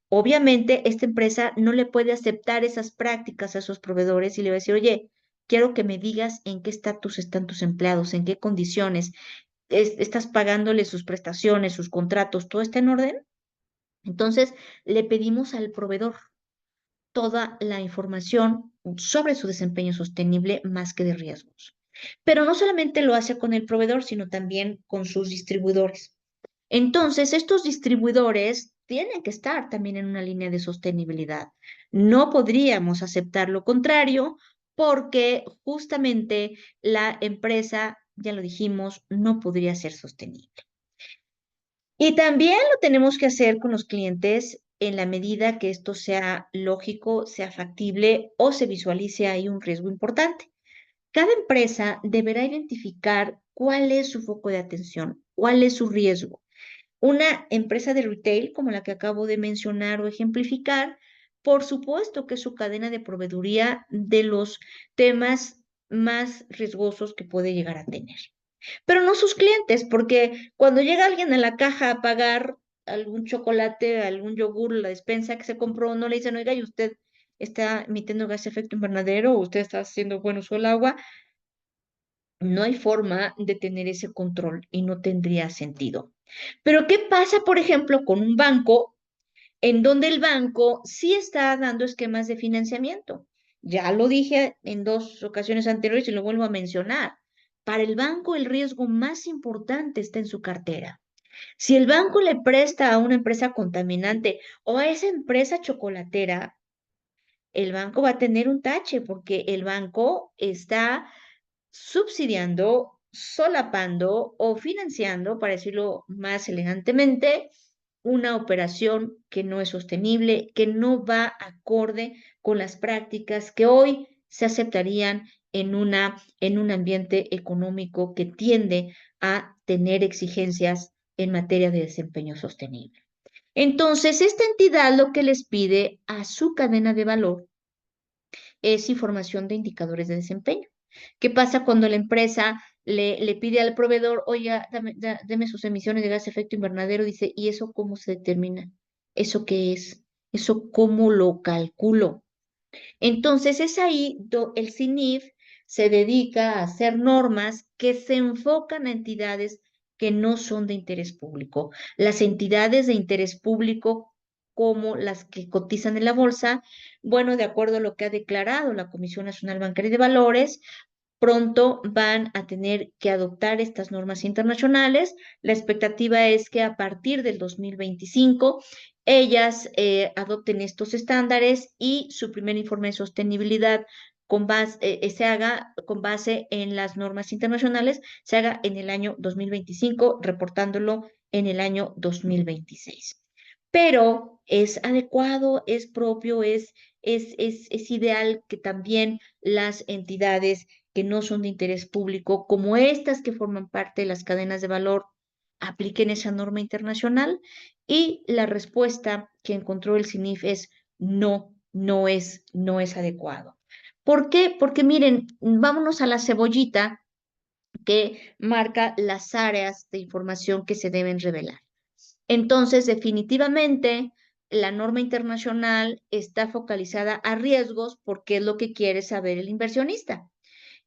obviamente esta empresa no le puede aceptar esas prácticas a esos proveedores y le va a decir, oye, quiero que me digas en qué estatus están tus empleados, en qué condiciones, estás pagándole sus prestaciones, sus contratos, ¿todo está en orden? Entonces, le pedimos al proveedor toda la información sobre su desempeño sostenible más que de riesgos. Pero no solamente lo hace con el proveedor, sino también con sus distribuidores. Entonces, estos distribuidores tienen que estar también en una línea de sostenibilidad. No podríamos aceptar lo contrario porque justamente la empresa, ya lo dijimos, no podría ser sostenible. Y también lo tenemos que hacer con los clientes en la medida que esto sea lógico, sea factible o se visualice ahí un riesgo importante. Cada empresa deberá identificar cuál es su foco de atención, cuál es su riesgo. Una empresa de retail como la que acabo de mencionar o ejemplificar, por supuesto que es su cadena de proveeduría de los temas más riesgosos que puede llegar a tener, pero no sus clientes, porque cuando llega alguien a la caja a pagar algún chocolate, algún yogur, la despensa que se compró, no le dicen, oiga, ¿y usted está emitiendo gas de efecto invernadero o usted está haciendo buen uso del agua? No hay forma de tener ese control y no tendría sentido. Pero ¿qué pasa, por ejemplo, con un banco en donde el banco sí está dando esquemas de financiamiento? Ya lo dije en dos ocasiones anteriores y lo vuelvo a mencionar. Para el banco el riesgo más importante está en su cartera. Si el banco le presta a una empresa contaminante o a esa empresa chocolatera, el banco va a tener un tache porque el banco está subsidiando, solapando o financiando, para decirlo más elegantemente, una operación que no es sostenible, que no va acorde con las prácticas que hoy se aceptarían en un ambiente económico que tiende a tener exigencias en materia de desempeño sostenible. Entonces, esta entidad lo que les pide a su cadena de valor es información de indicadores de desempeño. ¿Qué pasa cuando la empresa le pide al proveedor, oiga, deme sus emisiones de gas de efecto invernadero? Dice, ¿y eso cómo se determina? ¿Eso qué es? ¿Eso cómo lo calculo? Entonces es ahí el CINIF se dedica a hacer normas que se enfocan a entidades que no son de interés público. Las entidades de interés público, como las que cotizan en la bolsa, bueno, de acuerdo a lo que ha declarado la Comisión Nacional Bancaria y de Valores, pronto van a tener que adoptar estas normas internacionales. La expectativa es que a partir del 2025 ellas adopten estos estándares y su primer informe de sostenibilidad se haga con base en las normas internacionales, se haga en el año 2025, reportándolo en el año 2026. Pero es adecuado, es propio, es ideal que también las entidades que no son de interés público, como estas que forman parte de las cadenas de valor, apliquen esa norma internacional. Y la respuesta que encontró el CINIF es no, no es adecuado. ¿Por qué? Porque miren, vámonos a la cebollita que marca las áreas de información que se deben revelar. Entonces, definitivamente, la norma internacional está focalizada a riesgos porque es lo que quiere saber el inversionista.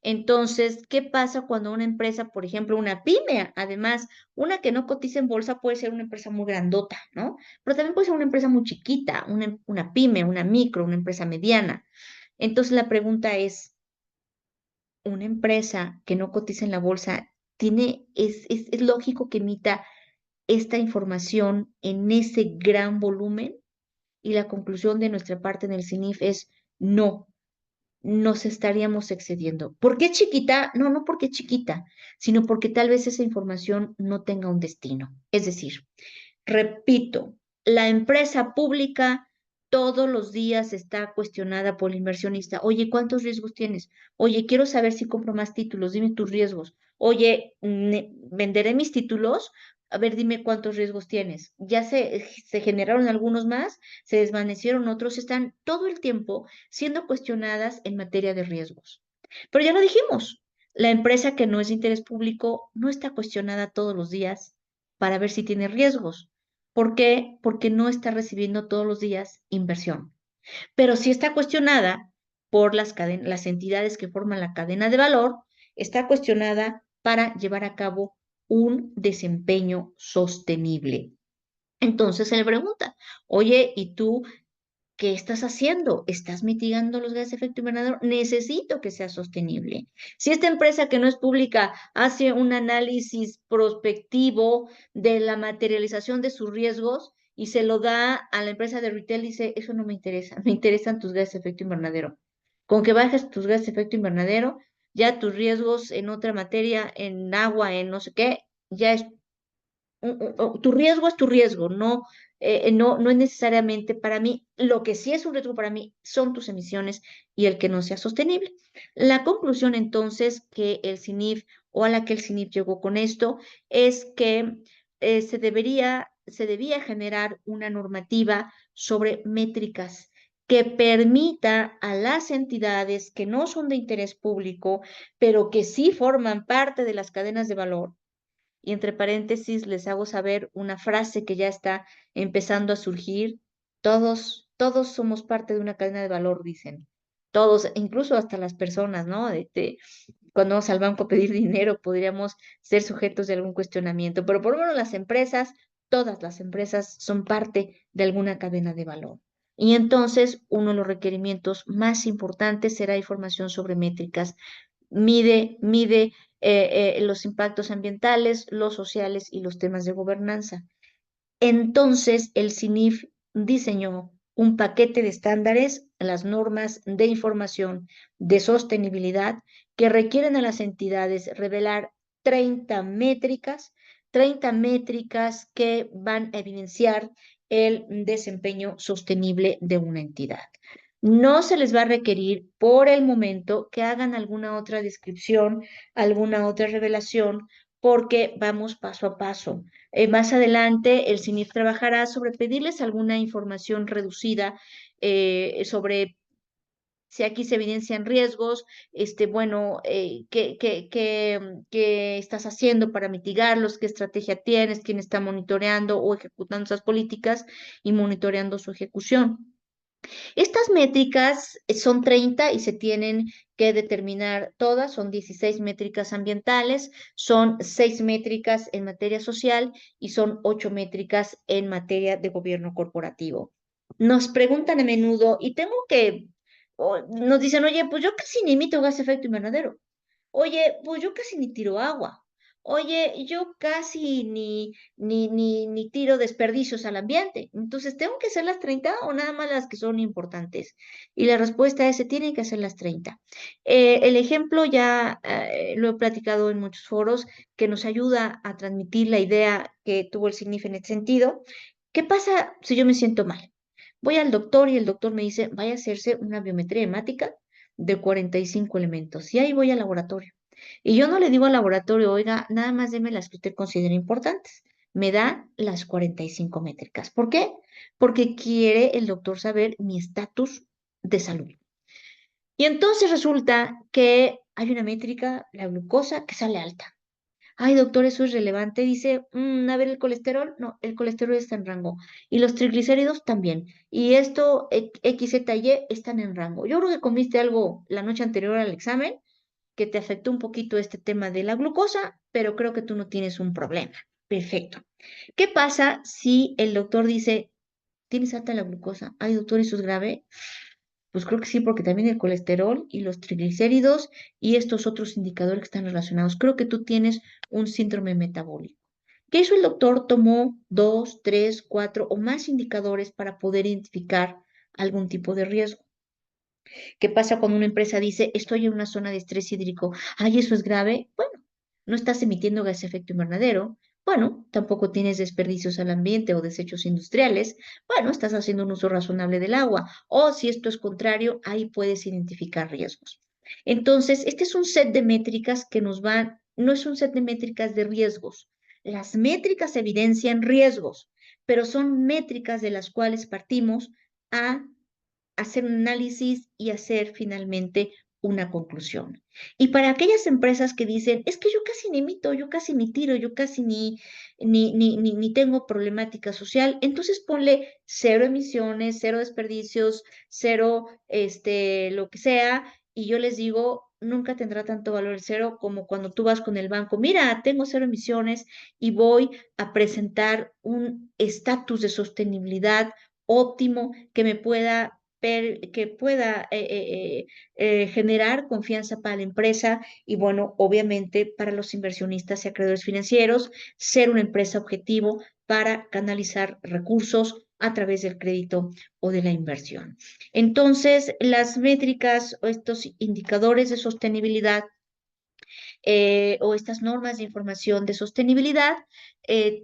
Entonces, ¿qué pasa cuando una empresa, por ejemplo, una pyme, además, una que no cotiza en bolsa puede ser una empresa muy grandota, ¿no? Pero también puede ser una empresa muy chiquita, una pyme, una micro, una empresa mediana. Entonces, la pregunta es, ¿una empresa que no cotiza en la bolsa es lógico que emita esta información en ese gran volumen? Y la conclusión de nuestra parte en el CINIF es no, nos estaríamos excediendo. ¿Por qué chiquita? No, no porque chiquita, sino porque tal vez esa información no tenga un destino. Es decir, repito, la empresa pública todos los días está cuestionada por el inversionista. Oye, ¿cuántos riesgos tienes? Oye, quiero saber si compro más títulos, dime tus riesgos. Oye, ¿venderé mis títulos? A ver, dime cuántos riesgos tienes. Ya se generaron algunos más, se desvanecieron otros, están todo el tiempo siendo cuestionadas en materia de riesgos. Pero ya lo dijimos, La empresa que no es de interés público no está cuestionada todos los días para ver si tiene riesgos. ¿Por qué? Porque no está recibiendo todos los días inversión. Pero sí está cuestionada por las entidades que forman la cadena de valor, está cuestionada para llevar a cabo un desempeño sostenible. Entonces se le pregunta, oye, ¿y tú qué estás haciendo? ¿Estás mitigando los gases de efecto invernadero? Necesito que sea sostenible. Si esta empresa que no es pública hace un análisis prospectivo de la materialización de sus riesgos y se lo da a la empresa de retail, dice, eso no me interesa, me interesan tus gases de efecto invernadero. Con que bajes tus gases de efecto invernadero, ya tus riesgos en otra materia, en agua, en no sé qué, ya es tu riesgo es tu riesgo, no es necesariamente para mí. Lo que sí es un riesgo para mí son tus emisiones y el que no sea sostenible. La conclusión entonces que el CINIF o a la que el CINIF llegó con esto es que se debía generar una normativa sobre métricas que permita a las entidades que no son de interés público, pero que sí forman parte de las cadenas de valor, y entre paréntesis les hago saber una frase que ya está empezando a surgir. Todos somos parte de una cadena de valor, dicen. Todos, incluso hasta las personas, ¿no? Cuando vamos al banco a pedir dinero, podríamos ser sujetos de algún cuestionamiento, pero por lo menos las empresas, todas las empresas son parte de alguna cadena de valor. Y entonces, uno de los requerimientos más importantes será información sobre métricas. Mide los impactos ambientales, los sociales y los temas de gobernanza. Entonces, el CINIF diseñó un paquete de estándares, las normas de información de sostenibilidad que requieren a las entidades revelar 30 métricas, 30 métricas que van a evidenciar el desempeño sostenible de una entidad. No se les va a requerir por el momento que hagan alguna otra descripción, alguna otra revelación, porque vamos paso a paso. Más adelante, el CINIF trabajará sobre pedirles alguna información reducida sobre si aquí se evidencian riesgos, bueno, ¿qué estás haciendo para mitigarlos? ¿Qué estrategia tienes? ¿Quién está monitoreando o ejecutando esas políticas y monitoreando su ejecución? Estas métricas son 30 y se tienen que determinar todas, son 16 métricas ambientales, son 6 métricas en materia social y son 8 métricas en materia de gobierno corporativo. Nos preguntan a menudo y nos dicen, oye, pues yo casi ni emito gas de efecto invernadero. Oye, pues yo casi ni tiro agua. Oye, yo casi ni tiro desperdicios al ambiente. Entonces, ¿tengo que hacer las 30 o nada más las que son importantes? Y la respuesta es, se tienen que hacer las 30. El ejemplo ya lo he platicado en muchos foros que nos ayuda a transmitir la idea que tuvo el CIGNIF en este sentido. ¿Qué pasa si yo me siento mal? Voy al doctor y el doctor me dice, vaya a hacerse una biometría hemática de 45 elementos. Y ahí voy al laboratorio. Y yo no le digo al laboratorio, oiga, nada más deme las que usted considere importantes. Me da las 45 métricas. ¿Por qué? Porque quiere el doctor saber mi estatus de salud. Y entonces resulta que hay una métrica, la glucosa, que sale alta. Ay, doctor, eso es relevante. Dice, a ver, el colesterol, no, el colesterol está en rango. Y los triglicéridos también. Y esto, X, Z, Y, están en rango. Yo creo que comiste algo la noche anterior al examen que te afectó un poquito este tema de la glucosa, pero creo que tú no tienes un problema. Perfecto. ¿Qué pasa si el doctor dice, tienes alta la glucosa? Ay, doctor, ¿eso es grave? Pues creo que sí, porque también el colesterol y los triglicéridos y estos otros indicadores que están relacionados. Creo que tú tienes un síndrome metabólico. ¿Qué hizo el doctor? Tomó 2, 3, 4 o más indicadores para poder identificar algún tipo de riesgo. ¿Qué pasa cuando una empresa dice, estoy en una zona de estrés hídrico? Ay, eso es grave. Bueno, no estás emitiendo gas de efecto invernadero. Bueno, tampoco tienes desperdicios al ambiente o desechos industriales. Bueno, estás haciendo un uso razonable del agua. O si esto es contrario, ahí puedes identificar riesgos. Entonces, este es un set de métricas que nos van, no es un set de métricas de riesgos. Las métricas evidencian riesgos, pero son métricas de las cuales partimos a hacer un análisis y hacer finalmente una conclusión. Y para aquellas empresas que dicen, es que yo casi ni emito, yo casi ni tiro, yo casi ni tengo problemática social, entonces ponle cero emisiones, cero desperdicios, cero, lo que sea, y yo les digo, nunca tendrá tanto valor el cero como cuando tú vas con el banco, mira, tengo cero emisiones y voy a presentar un estatus de sostenibilidad óptimo que me pueda generar confianza para la empresa y bueno, obviamente para los inversionistas y acreedores financieros, ser una empresa objetivo para canalizar recursos a través del crédito o de la inversión. Entonces, las métricas o estos indicadores de sostenibilidad o estas normas de información de sostenibilidad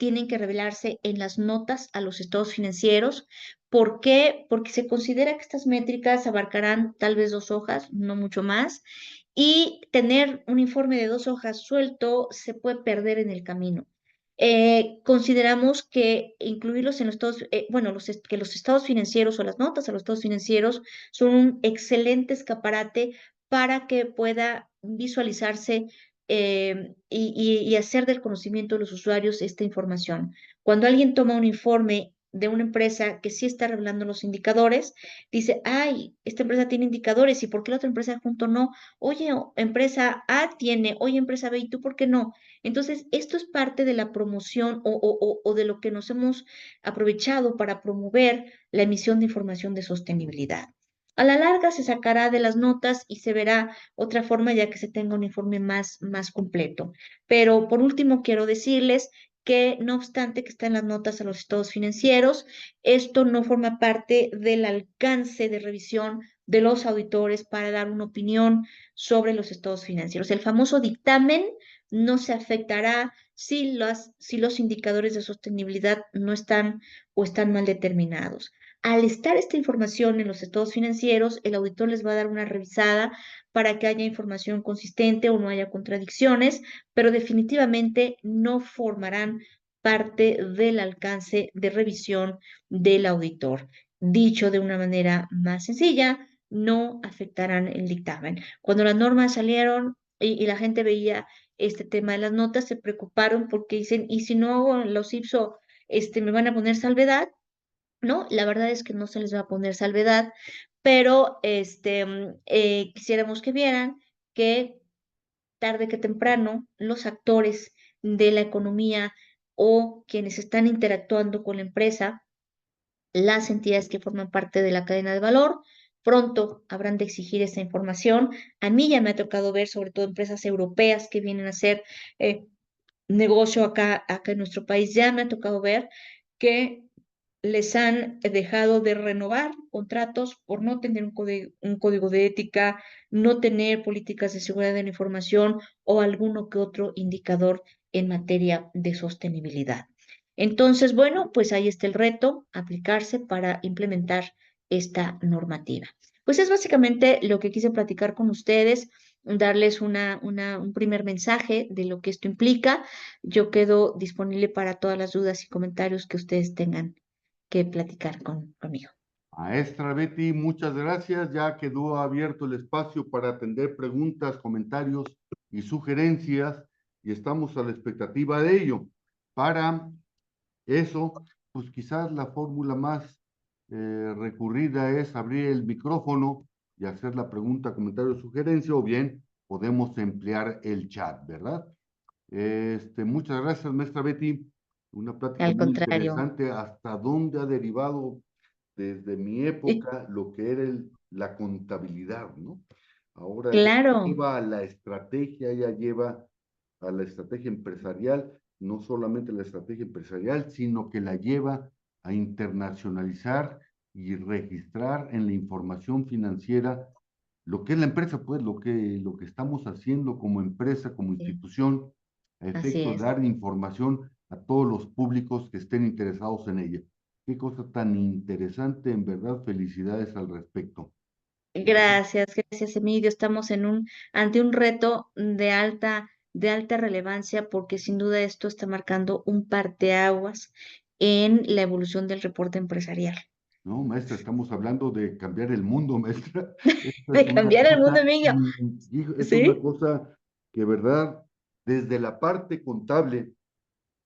tienen que revelarse en las notas a los estados financieros. ¿Por qué? Porque se considera que estas métricas abarcarán tal vez 2 hojas, no mucho más, y tener un informe de 2 hojas suelto se puede perder en el camino. Consideramos que incluirlos en los estados, bueno, que los estados financieros o las notas a los estados financieros son un excelente escaparate para que pueda visualizarse y hacer del conocimiento de los usuarios esta información. Cuando alguien toma un informe de una empresa que sí está revelando los indicadores, dice, ay, esta empresa tiene indicadores, ¿y por qué la otra empresa junto no? Oye, empresa A tiene, oye, empresa B, ¿y tú por qué no? Entonces, esto es parte de la promoción o de lo que nos hemos aprovechado para promover la emisión de información de sostenibilidad. A la larga se sacará de las notas y se verá otra forma ya que se tenga un informe más completo. Pero por último, quiero decirles que no obstante que está en las notas a los estados financieros, esto no forma parte del alcance de revisión de los auditores para dar una opinión sobre los estados financieros. El famoso dictamen no se afectará si los indicadores de sostenibilidad no están o están mal determinados. Al estar esta información en los estados financieros, el auditor les va a dar una revisada para que haya información consistente o no haya contradicciones, pero definitivamente no formarán parte del alcance de revisión del auditor. Dicho de una manera más sencilla, no afectarán el dictamen. Cuando las normas salieron y la gente veía este tema de las notas, se preocuparon porque dicen, ¿y si no hago los IPSO, me van a poner salvedad? No, la verdad es que no se les va a poner salvedad, pero quisiéramos que vieran que tarde que temprano los actores de la economía o quienes están interactuando con la empresa, las entidades que forman parte de la cadena de valor, pronto habrán de exigir esa información. A mí ya me ha tocado ver, sobre todo empresas europeas que vienen a hacer negocio acá en nuestro país, ya me ha tocado ver que les han dejado de renovar contratos por no tener un código de ética, no tener políticas de seguridad de la información o alguno que otro indicador en materia de sostenibilidad. Entonces, bueno, pues ahí está el reto, aplicarse para implementar esta normativa. Pues es básicamente lo que quise platicar con ustedes, darles un primer mensaje de lo que esto implica. Yo quedo disponible para todas las dudas y comentarios que ustedes tengan que platicar conmigo. Maestra Betty, muchas gracias. Ya quedó abierto el espacio para atender preguntas, comentarios y sugerencias y estamos a la expectativa de ello. Para eso, pues quizás la fórmula más recurrida es abrir el micrófono y hacer la pregunta, comentario o sugerencia, o bien podemos emplear el chat, ¿verdad? Muchas gracias, maestra Betty. Una plática Al muy contrario. interesante. ¿Hasta dónde ha derivado desde mi Y época lo que era la contabilidad, ¿no? Ahora ya claro, lleva a la estrategia, ya lleva a la estrategia empresarial, no solamente la estrategia empresarial, sino que la lleva a internacionalizar y registrar en la información financiera lo que es la empresa, pues lo que estamos haciendo como empresa, como sí, institución, a así efecto de es. dar información a todos los públicos que estén interesados en ella. Qué cosa tan interesante, en verdad, felicidades al respecto. Gracias, Emilio. Estamos ante un reto de alta relevancia porque sin duda esto está marcando un parteaguas en la evolución del reporte empresarial. No, maestra, estamos hablando de cambiar el mundo, maestra. Esto es De una cambiar el mundo, cosa, Emilio. hijo, es una ¿Sí? cosa que, verdad, desde la parte contable,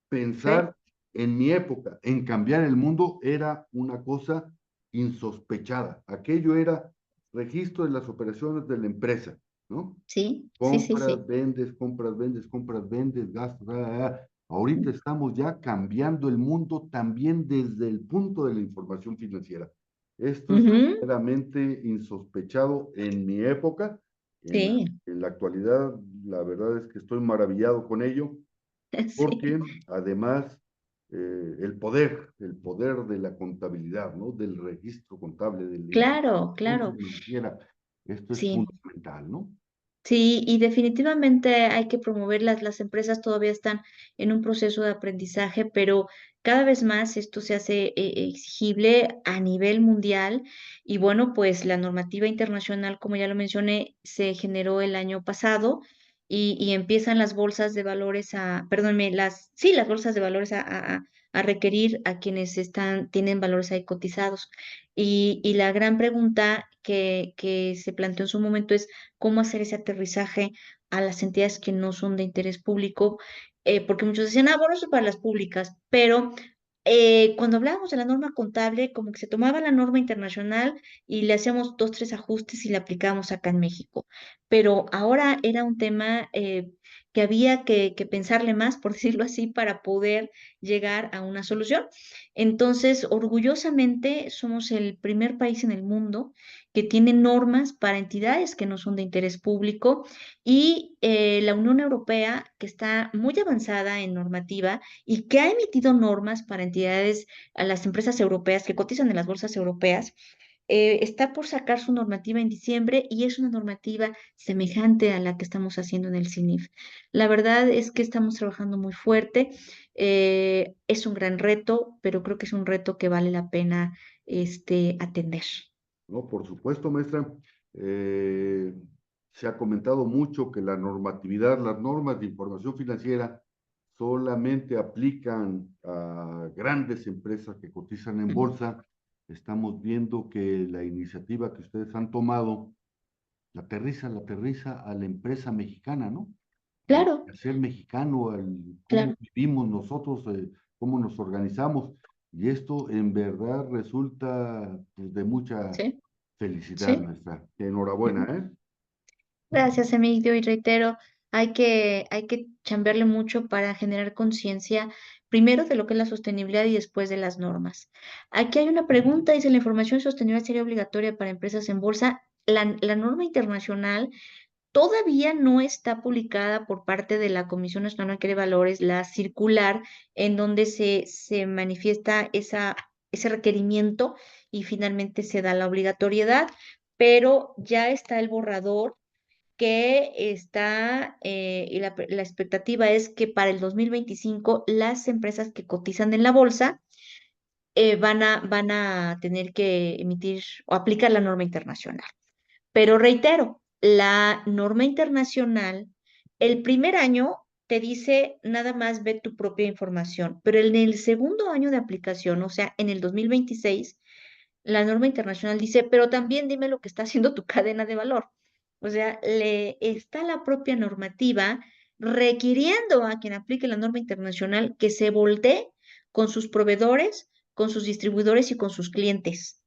Sí, pensar en mi época en cambiar el mundo era una cosa insospechada. Aquello era registro de las operaciones de la empresa, ¿no? sí, sí, sí, sí. Compras, vendes, gastos. Ahorita estamos ya cambiando el mundo también desde el punto de la información financiera. Esto es Ujú, verdaderamente insospechado en mi época. sí, En la actualidad, la verdad es que estoy maravillado con ello, sí. porque además el poder de la contabilidad, ¿no? Del registro contable, de la Claro, información claro. financiera, esto es Sí. fundamental, ¿no? Sí, y definitivamente hay que promoverlas. Las empresas todavía están en un proceso de aprendizaje, pero cada vez más esto se hace exigible a nivel mundial. Y bueno, pues la normativa internacional, como ya lo mencioné, se generó el año pasado y empiezan las bolsas de valores perdónme, sí, las bolsas de valores a requerir a quienes tienen valores ahí cotizados. Y la gran pregunta que se planteó en su momento es cómo hacer ese aterrizaje a las entidades que no son de interés público, porque muchos decían, bueno, eso es para las públicas, pero cuando hablábamos de la norma contable, como que se tomaba la norma internacional y le hacíamos dos, tres ajustes y la aplicábamos acá en México. Pero ahora era un tema que había que pensarle más, por decirlo así, para poder llegar a una solución. Entonces, orgullosamente, somos el primer país en el mundo que tiene normas para entidades que no son de interés público y la Unión Europea, que está muy avanzada en normativa y que ha emitido normas para entidades, a las empresas europeas que cotizan en las bolsas europeas, está por sacar su normativa en diciembre y es una normativa semejante a la que estamos haciendo en el CINIF. La verdad es que estamos trabajando muy fuerte. Es un gran reto, pero creo que es un reto que vale la pena atender. ¿No? Por supuesto, maestra. eh, Se ha comentado mucho que la normatividad, las normas de información financiera solamente aplican a grandes empresas que cotizan en Ujú. bolsa. Estamos viendo que la iniciativa que ustedes han tomado la aterriza a la empresa mexicana, ¿no? Al Claro, ser mexicano, al cómo claro, vivimos nosotros, cómo nos organizamos. Y esto en verdad resulta pues, de mucha sí, felicidad, sí. maestra. Enhorabuena, Ujú. ¿eh? Gracias, Emilio, y reitero, hay que chambearle mucho para generar conciencia, primero de lo que es la sostenibilidad y después de las normas. Aquí hay una pregunta, dice, ¿la información sostenible sería obligatoria para empresas en bolsa? La norma internacional todavía no está publicada por parte de la Comisión Nacional de Valores, la circular en donde se manifiesta ese requerimiento y finalmente se da la obligatoriedad, pero ya está el borrador que está, y la expectativa es que para el 2025 las empresas que cotizan en la bolsa van a tener que emitir o aplicar la norma internacional. Pero reitero, la norma internacional, el primer año te dice nada más ve tu propia información, pero en el segundo año de aplicación, o sea, en el 2026, la norma internacional dice, pero también dime lo que está haciendo tu cadena de valor. O sea, le está la propia normativa requiriendo a quien aplique la norma internacional que se voltee con sus proveedores, con sus distribuidores y con sus clientes.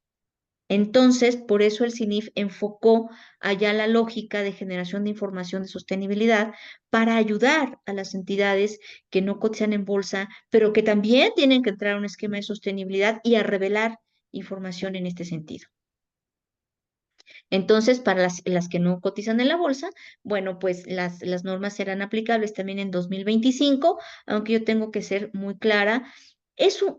Entonces, por eso el CINIF enfocó allá la lógica de generación de información de sostenibilidad para ayudar a las entidades que no cotizan en bolsa, pero que también tienen que entrar a un esquema de sostenibilidad y a revelar información en este sentido. Entonces, para las que no cotizan en la bolsa, bueno, pues las normas serán aplicables también en 2025, aunque yo tengo que ser muy clara.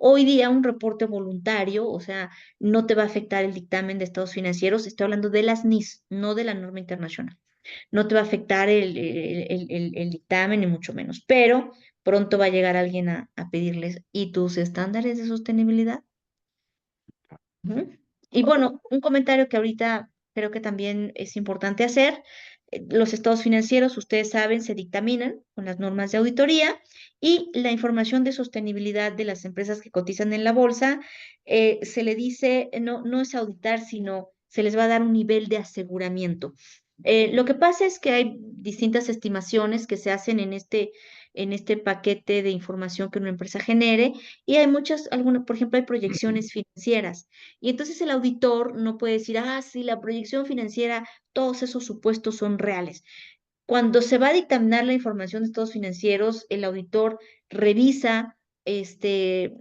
Hoy día un reporte voluntario, o sea, no te va a afectar el dictamen de estados financieros. Estoy hablando de las NIS, no de la norma internacional. No te va a afectar el dictamen, ni mucho menos, pero pronto va a llegar alguien a pedirles, ¿y tus estándares de sostenibilidad? Ujú. Y bueno, un comentario que ahorita creo que también es importante hacer. Los estados financieros, ustedes saben, se dictaminan con las normas de auditoría y la información de sostenibilidad de las empresas que cotizan en la bolsa, se le dice, no es auditar, sino se les va a dar un nivel de aseguramiento. Lo que pasa es que hay distintas estimaciones que se hacen en este paquete de información que una empresa genere y hay algunas, por ejemplo, hay proyecciones financieras. Y entonces el auditor no puede decir, sí, la proyección financiera, todos esos supuestos son reales. Cuando se va a dictaminar la información de estados financieros, el auditor revisa que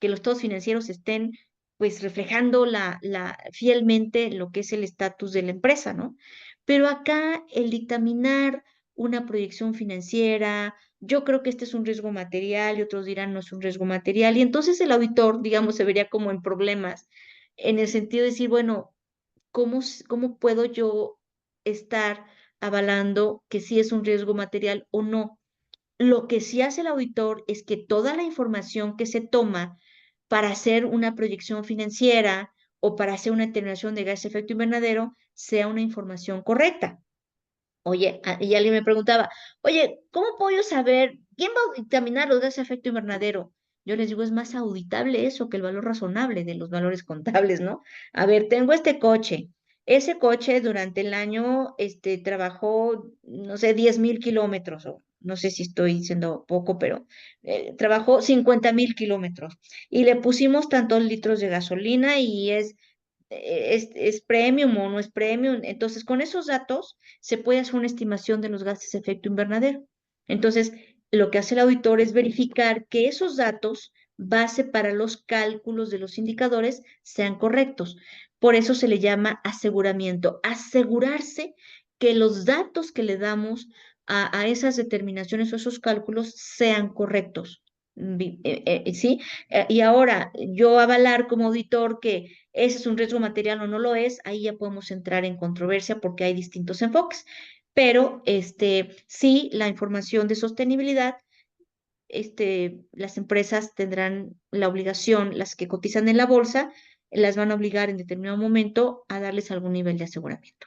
los estados financieros estén pues reflejando fielmente lo que es el estatus de la empresa, ¿no? Pero acá el dictaminar una proyección financiera, yo creo que este es un riesgo material y otros dirán no es un riesgo material, y entonces el auditor, digamos, se vería como en problemas, en el sentido de decir, bueno, ¿cómo puedo yo estar avalando que sí es un riesgo material o no? Lo que sí hace el auditor es que toda la información que se toma para hacer una proyección financiera o para hacer una determinación de gas de efecto invernadero sea una información correcta. Oye, y alguien me preguntaba, oye, ¿cómo puedo yo saber quién va a dictaminar los gases de efecto invernadero? Yo les digo, es más auditable eso que el valor razonable de los valores contables, ¿no? A ver, tengo este coche. Ese coche durante el año, trabajó, no sé, 10,000 kilómetros, o no sé si estoy diciendo poco, pero trabajó 50,000 kilómetros. Y le pusimos tantos litros de gasolina y es premium o no es premium. Entonces, con esos datos se puede hacer una estimación de los gases de efecto invernadero. Entonces, lo que hace el auditor es verificar que esos datos, base para los cálculos de los indicadores, sean correctos. Por eso se le llama aseguramiento, asegurarse que los datos que le damos a esas determinaciones o esos cálculos sean correctos. ¿Sí? Y ahora, yo avalar como auditor que ese es un riesgo material o no lo es, ahí ya podemos entrar en controversia porque hay distintos enfoques. Pero sí, la información de sostenibilidad, las empresas tendrán la obligación, las que cotizan en la bolsa, las van a obligar en determinado momento a darles algún nivel de aseguramiento.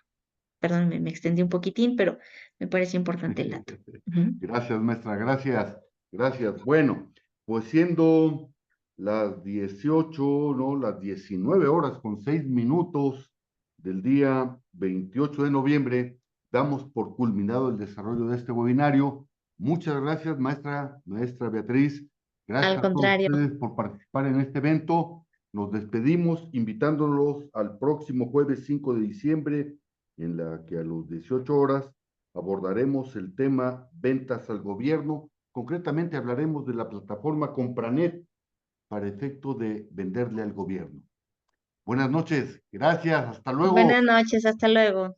Perdón, me extendí un poquitín, pero me parece importante el dato. Ujú. Gracias, maestra, gracias, gracias. Bueno, pues siendo las 18, no, las 19 horas con 6 minutos del día 28 de noviembre, damos por culminado el desarrollo de este webinario. Muchas gracias, maestra Beatriz. Al Gracias a todos contrario, ustedes por participar en este evento. Nos despedimos invitándolos al próximo jueves 5 de diciembre, en la que a las 18 horas abordaremos el tema ventas al gobierno. Concretamente hablaremos de la plataforma Compranet para efecto de venderle al gobierno. Buenas noches, gracias, hasta luego. buenas noches, hasta luego.